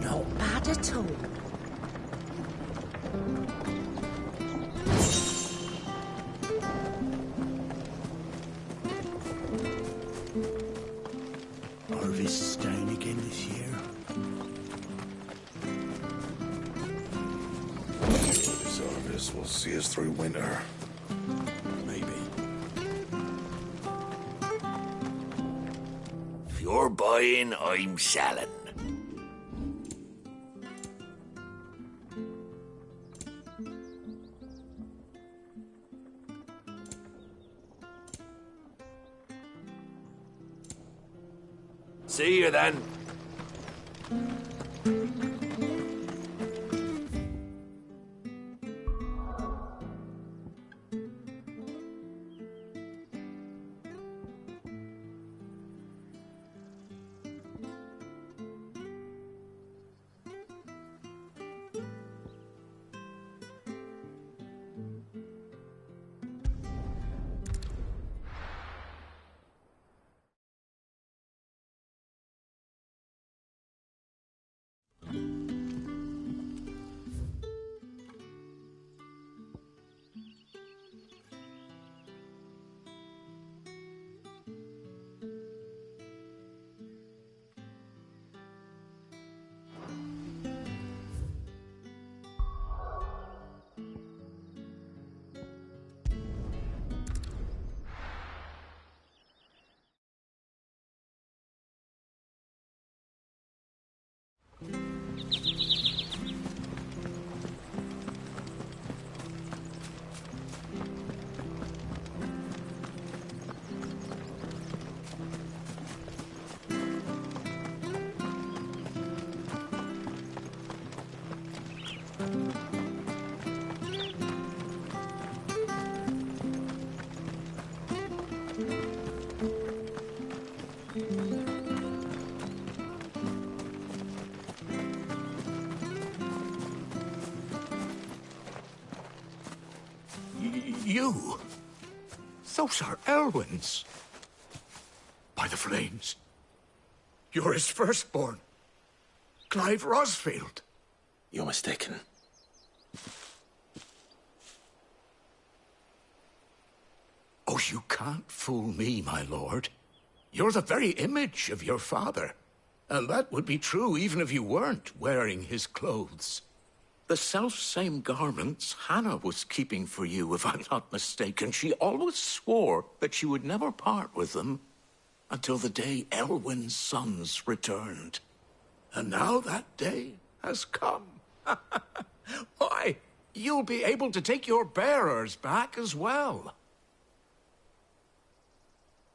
Not bad at all. Harvest down again this year. This harvest will see us through winter. Maybe. If you're buying, I'm selling. See you then. You? Those are Elwyn's. By the flames. You're his firstborn. Clive Rosfield. You're mistaken. Oh, you can't fool me, my lord. You're the very image of your father. And that would be true even if you weren't wearing his clothes. The self-same garments Hannah was keeping for you, if I'm not mistaken. She always swore that she would never part with them until the day Elwyn's sons returned. And now that day has come. Why, you'll be able to take your bearers back as well.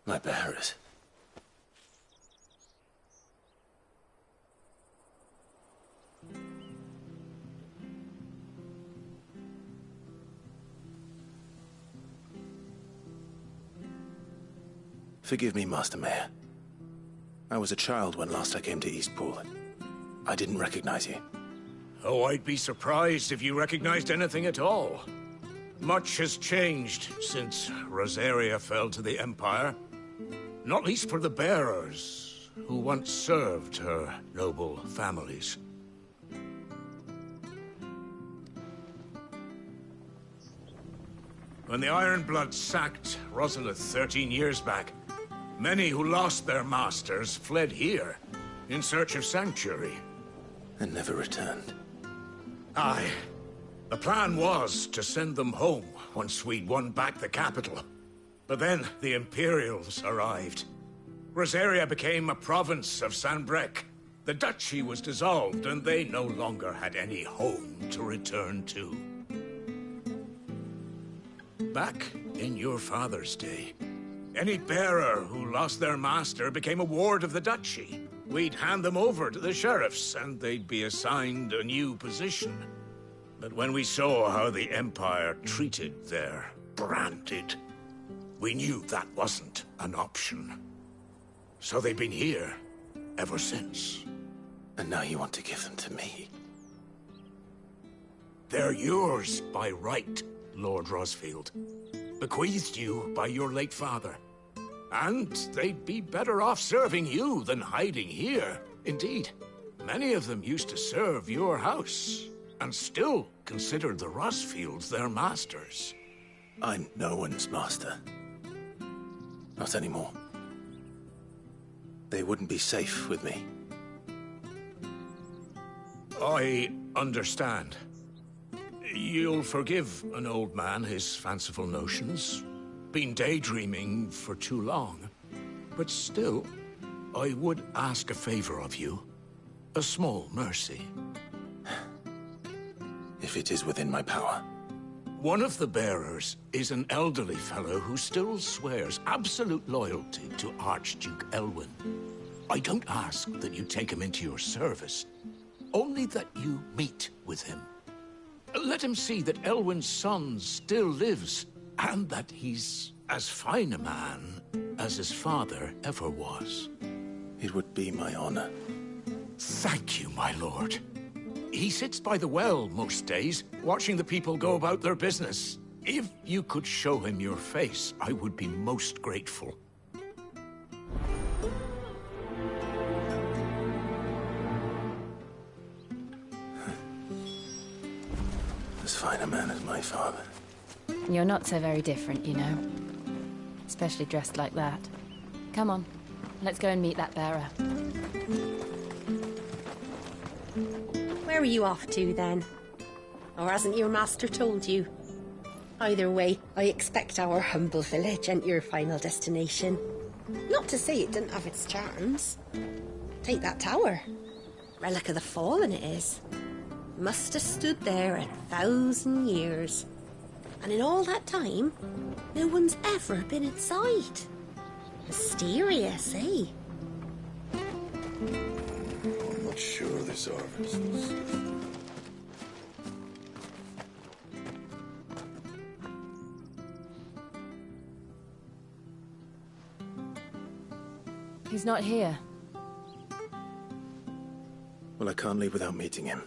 My bearers? Forgive me, Master Mayor. I was a child when last I came to Eastpool. I didn't recognize you. Oh, I'd be surprised if you recognized anything at all. Much has changed since Rosaria fell to the Empire. Not least for the bearers, who once served her noble families. When the Ironbloods sacked Rosalith 13 years back, many who lost their masters fled here in search of sanctuary. And never returned. Aye. The plan was to send them home once we'd won back the capital. But then the Imperials arrived. Rosaria became a province of Sanbreque. The duchy was dissolved, and they no longer had any home to return to. Back in your father's day, any bearer who lost their master became a ward of the duchy. We'd hand them over to the sheriffs, and they'd be assigned a new position. But when we saw how the Empire treated their branded, we knew that wasn't an option. So they've been here ever since. And now you want to give them to me? They're yours by right, Lord Rosfield. Bequeathed you by your late father. And they'd be better off serving you than hiding here. Indeed, many of them used to serve your house, and still considered the Rosfields their masters. I'm no one's master. Not anymore. They wouldn't be safe with me. I understand. You'll forgive an old man his fanciful notions. Been daydreaming for too long. But still, I would ask a favor of you. A small mercy. If it is within my power. One of the bearers is an elderly fellow who still swears absolute loyalty to Archduke Elwyn. I don't ask that you take him into your service, only that you meet with him. Let him see that Elwyn's son still lives, and that he's as fine a man as his father ever was. It would be my honor. Thank you, my lord. He sits by the well most days, watching the people go about their business. If you could show him your face, I would be most grateful. As fine a man as my father. You're not so very different, you know. Especially dressed like that. Come on, let's go and meet that bearer. Where are you off to, then? Or hasn't your master told you? Either way, I expect our humble village ain't your final destination. Not to say it didn't have its charms. Take that tower. Relic of the Fallen it is. Must have stood there 1,000 years. And in all that time, no one's ever been inside. Mysterious, eh? I'm not sure this harvest is... He's not here. Well, I can't leave without meeting him.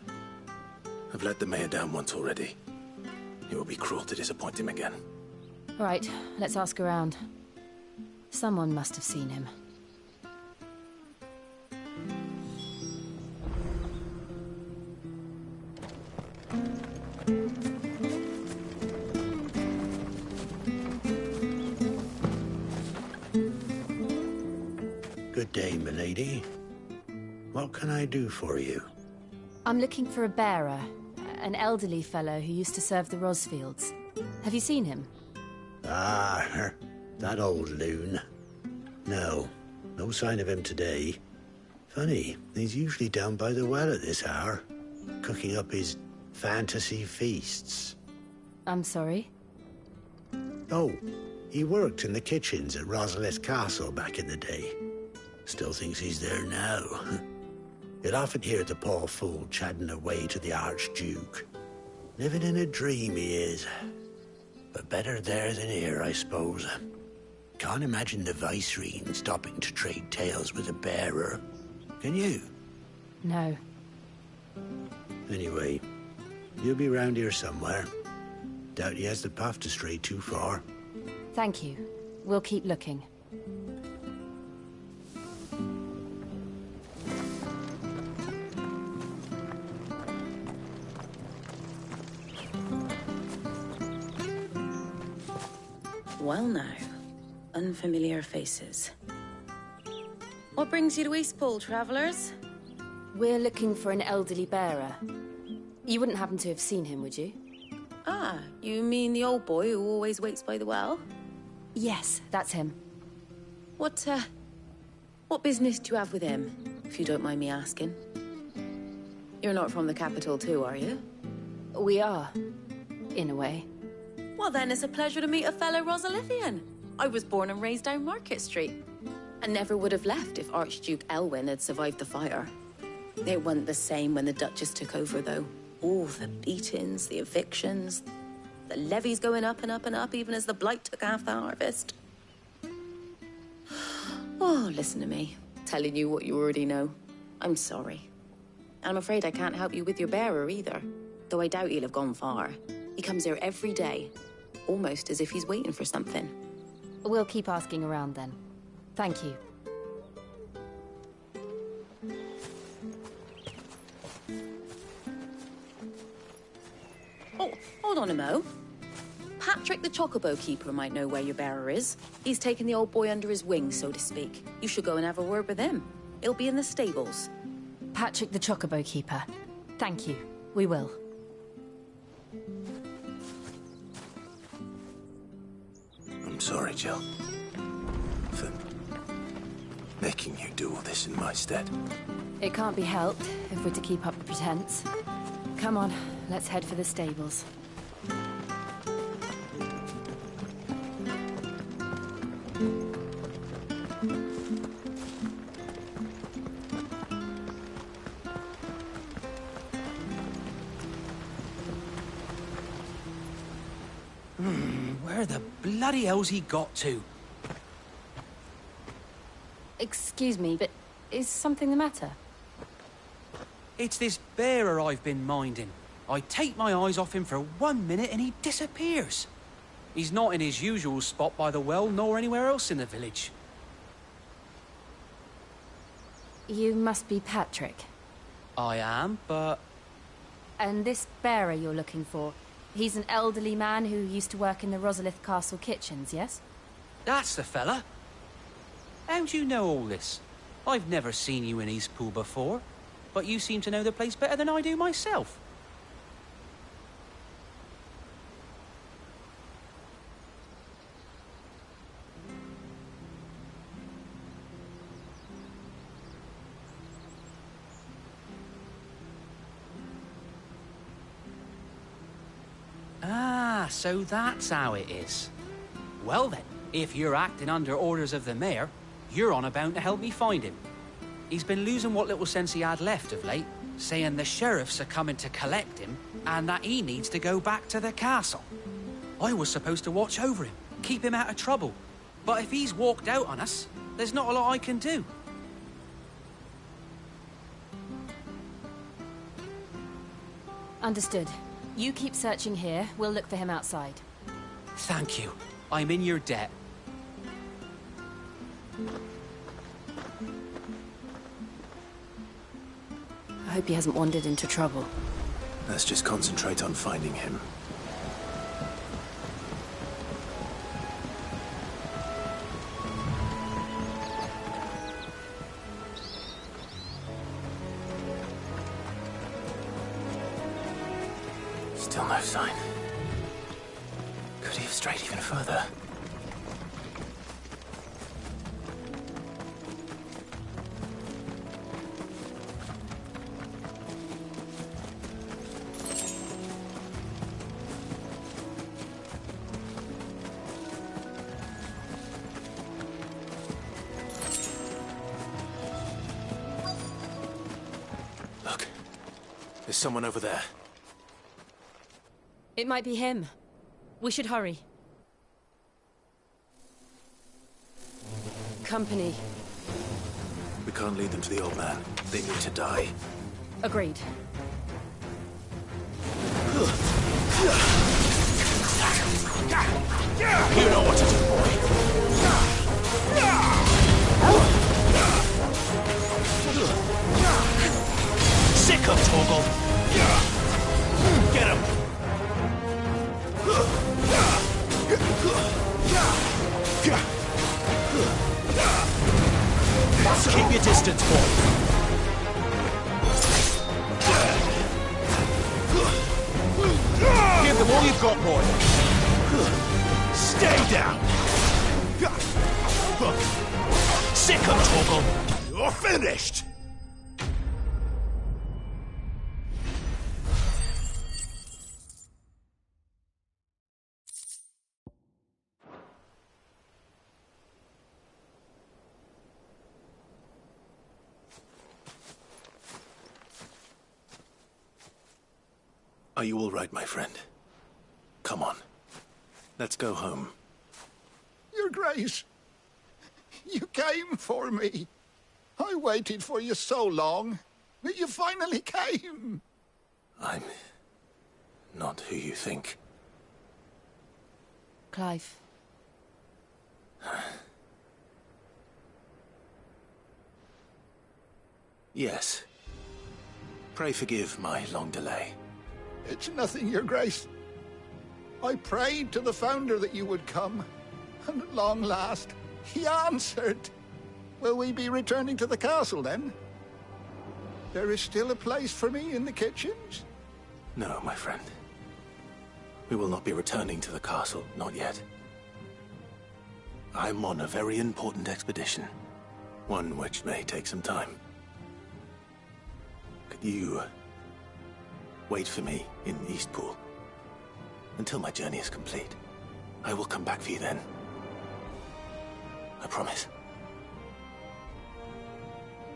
I've let the mayor down once already. It will be cruel to disappoint him again. Right, let's ask around. Someone must have seen him. Good day, milady. What can I do for you? I'm looking for a bearer, an elderly fellow who used to serve the Rosfields. Have you seen him? Ah, that old loon. No sign of him today. Funny, he's usually down by the well at this hour, cooking up his fantasy feasts. I'm sorry? Oh, he worked in the kitchens at Rosalith Castle back in the day. Still thinks he's there now. You'd often hear the poor fool chatting away to the Archduke. Living in a dream he is. But better there than here, I suppose. Can't imagine the Vicereine stopping to trade tales with a bearer. Can you? No. Anyway, you'll be round here somewhere. Doubt he has the puff to stray too far. Thank you. We'll keep looking. Well now, unfamiliar faces. What brings you to Eastpool, travellers? We're looking for an elderly bearer. You wouldn't happen to have seen him, would you? Ah, you mean the old boy who always waits by the well? Yes, that's him. What business do you have with him, if you don't mind me asking? You're not from the capital too, are you? We are, in a way. Well then, it's a pleasure to meet a fellow Rosalithian. I was born and raised down Market Street. And never would have left if Archduke Elwyn had survived the fire. It wasn't the same when the Duchess took over, though. All the beatings, the evictions, the levies going up and up and up, even as the blight took half the harvest. Oh, listen to me, telling you what you already know. I'm sorry. And I'm afraid I can't help you with your bearer either, though I doubt he'll have gone far. He comes here every day, almost as if he's waiting for something. We'll keep asking around then. Thank you. Oh, hold on a mo. Patrick the Chocobo Keeper might know where your bearer is. He's taken the old boy under his wing, so to speak. You should go and have a word with him. He'll be in the stables. Patrick the Chocobo Keeper. Thank you. We will. I'm sorry, Jill. For making you do all this in my stead. It can't be helped if we're to keep up the pretense. Come on, let's head for the stables. Where the bloody hell's he got to? Excuse me, but is something the matter? It's this bearer I've been minding. I take my eyes off him for 1 minute and he disappears. He's not in his usual spot by the well, nor anywhere else in the village. You must be Patrick. I am, but... And this bearer you're looking for, he's an elderly man who used to work in the Rosalith Castle kitchens, yes? That's the fella. How do you know all this? I've never seen you in Eastpool before, but you seem to know the place better than I do myself. Ah, so that's how it is. Well then, if you're acting under orders of the mayor, you're on about to help me find him. He's been losing what little sense he had left of late, saying the sheriffs are coming to collect him and that he needs to go back to the castle. I was supposed to watch over him, keep him out of trouble. But if he's walked out on us, there's not a lot I can do. Understood. You keep searching here, we'll look for him outside. Thank you. I'm in your debt. I hope he hasn't wandered into trouble. Let's just concentrate on finding him. Still no sign. Could he have strayed even further? Look, there's someone over there. It might be him. We should hurry. Company. We can't lead them to the old man. They need to die. Agreed. You know what to do, boy. Sick of Torgal. Get him. Keep your distance, boy. Give them all you've got, boy. Stay down. Sick of Torgal. You're finished. Are you all right, my friend? Come on. Let's go home. Your Grace, you came for me. I waited for you so long, but you finally came. I'm not who you think. Clive. Yes. Pray forgive my long delay. It's nothing, Your Grace. I prayed to the Founder that you would come, and at long last, he answered. Will we be returning to the castle, then? There is still a place for me in the kitchens? No, my friend. We will not be returning to the castle, not yet. I'm on a very important expedition. One which may take some time. Could you wait for me in Eastpool until my journey is complete? I will come back for you then. I promise.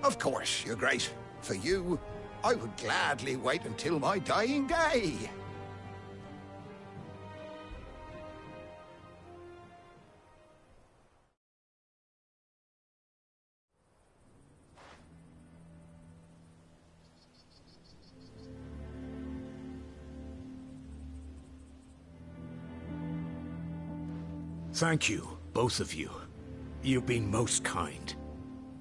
Of course, Your Grace. For you, I would gladly wait until my dying day. Thank you, both of you. You've been most kind.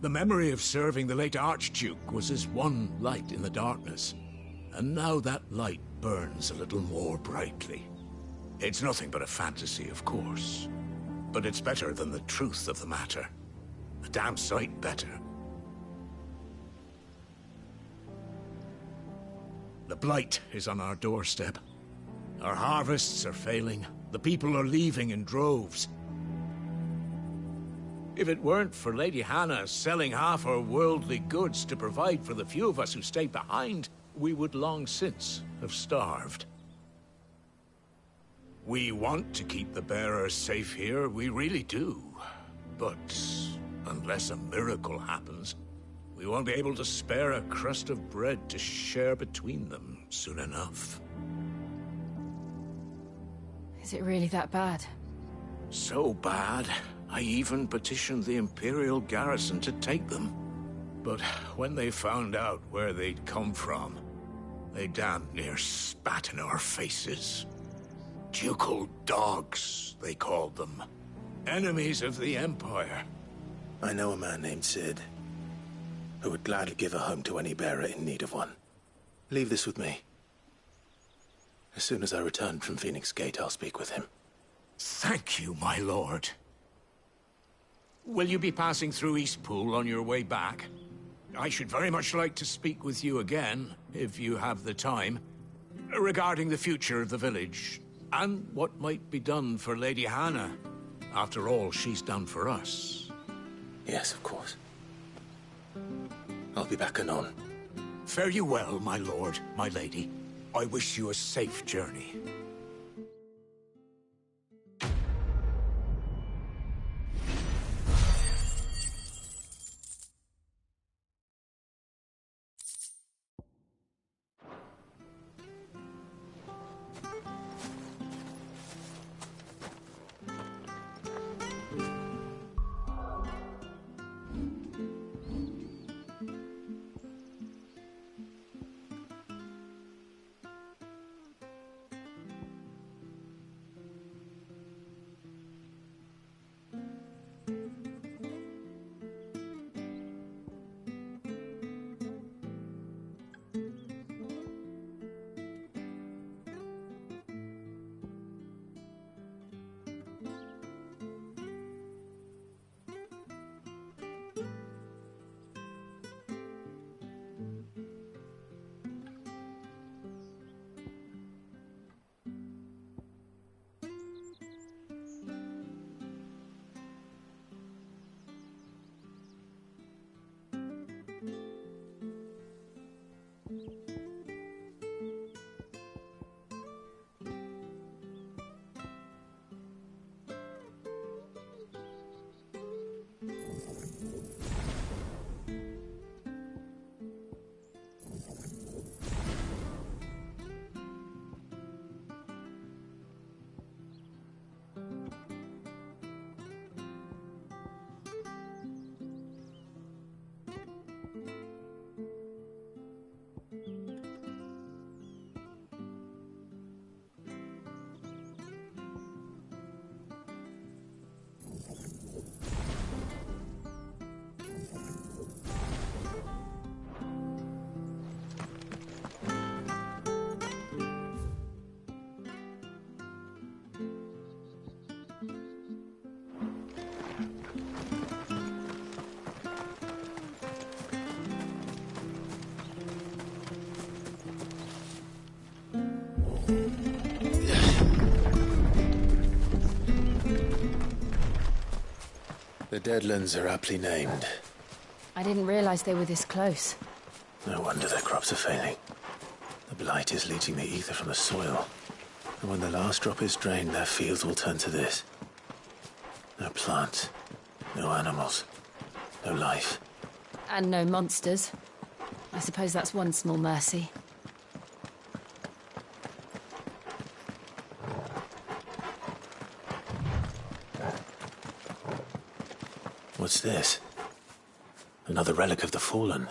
The memory of serving the late Archduke was as one light in the darkness, and now that light burns a little more brightly. It's nothing but a fantasy, of course, but it's better than the truth of the matter. A damn sight better. The blight is on our doorstep. Our harvests are failing. The people are leaving in droves. If it weren't for Lady Hannah selling half her worldly goods to provide for the few of us who stayed behind, we would long since have starved. We want to keep the bearers safe here, we really do. But unless a miracle happens, we won't be able to spare a crust of bread to share between them soon enough. Is it really that bad? So bad, I even petitioned the Imperial garrison to take them. But when they found out where they'd come from, They damn near spat in our faces. Ducal dogs, they called them. Enemies of the Empire. I know a man named Sid, who would gladly give a home to any bearer in need of one. Leave this with me. As soon as I return from Phoenix Gate, I'll speak with him. Thank you, my lord. Will you be passing through Eastpool on your way back? I should very much like to speak with you again, if you have the time, regarding the future of the village, and what might be done for Lady Hannah, after all she's done for us. Yes, of course. I'll be back anon. Fare you well, my lord, my lady. I wish you a safe journey. The Deadlands are aptly named. I didn't realize they were this close. No wonder their crops are failing. The blight is leaching the ether from the soil. And when the last drop is drained, their fields will turn to this. No plants, no animals, no life. And no monsters. I suppose that's one small mercy. What's this? Another relic of the Fallen.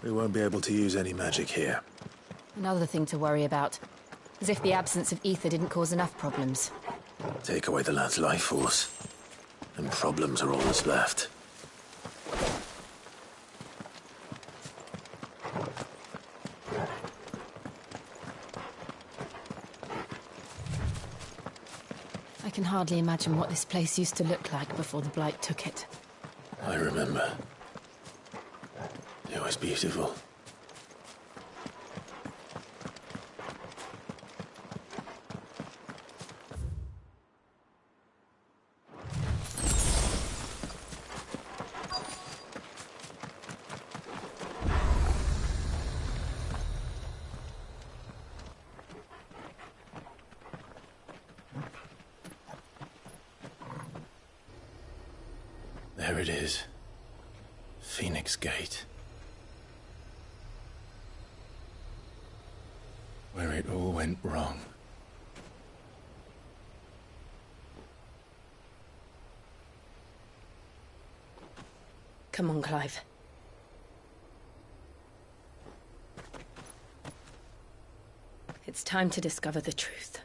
We won't be able to use any magic here. Another thing to worry about. As if the absence of ether didn't cause enough problems. Take away the lad's life force, and problems are all that's left. I can hardly imagine what this place used to look like before the Blight took it. I remember. It was beautiful. There it is. Phoenix Gate. Where it all went wrong. Come on, Clive. It's time to discover the truth.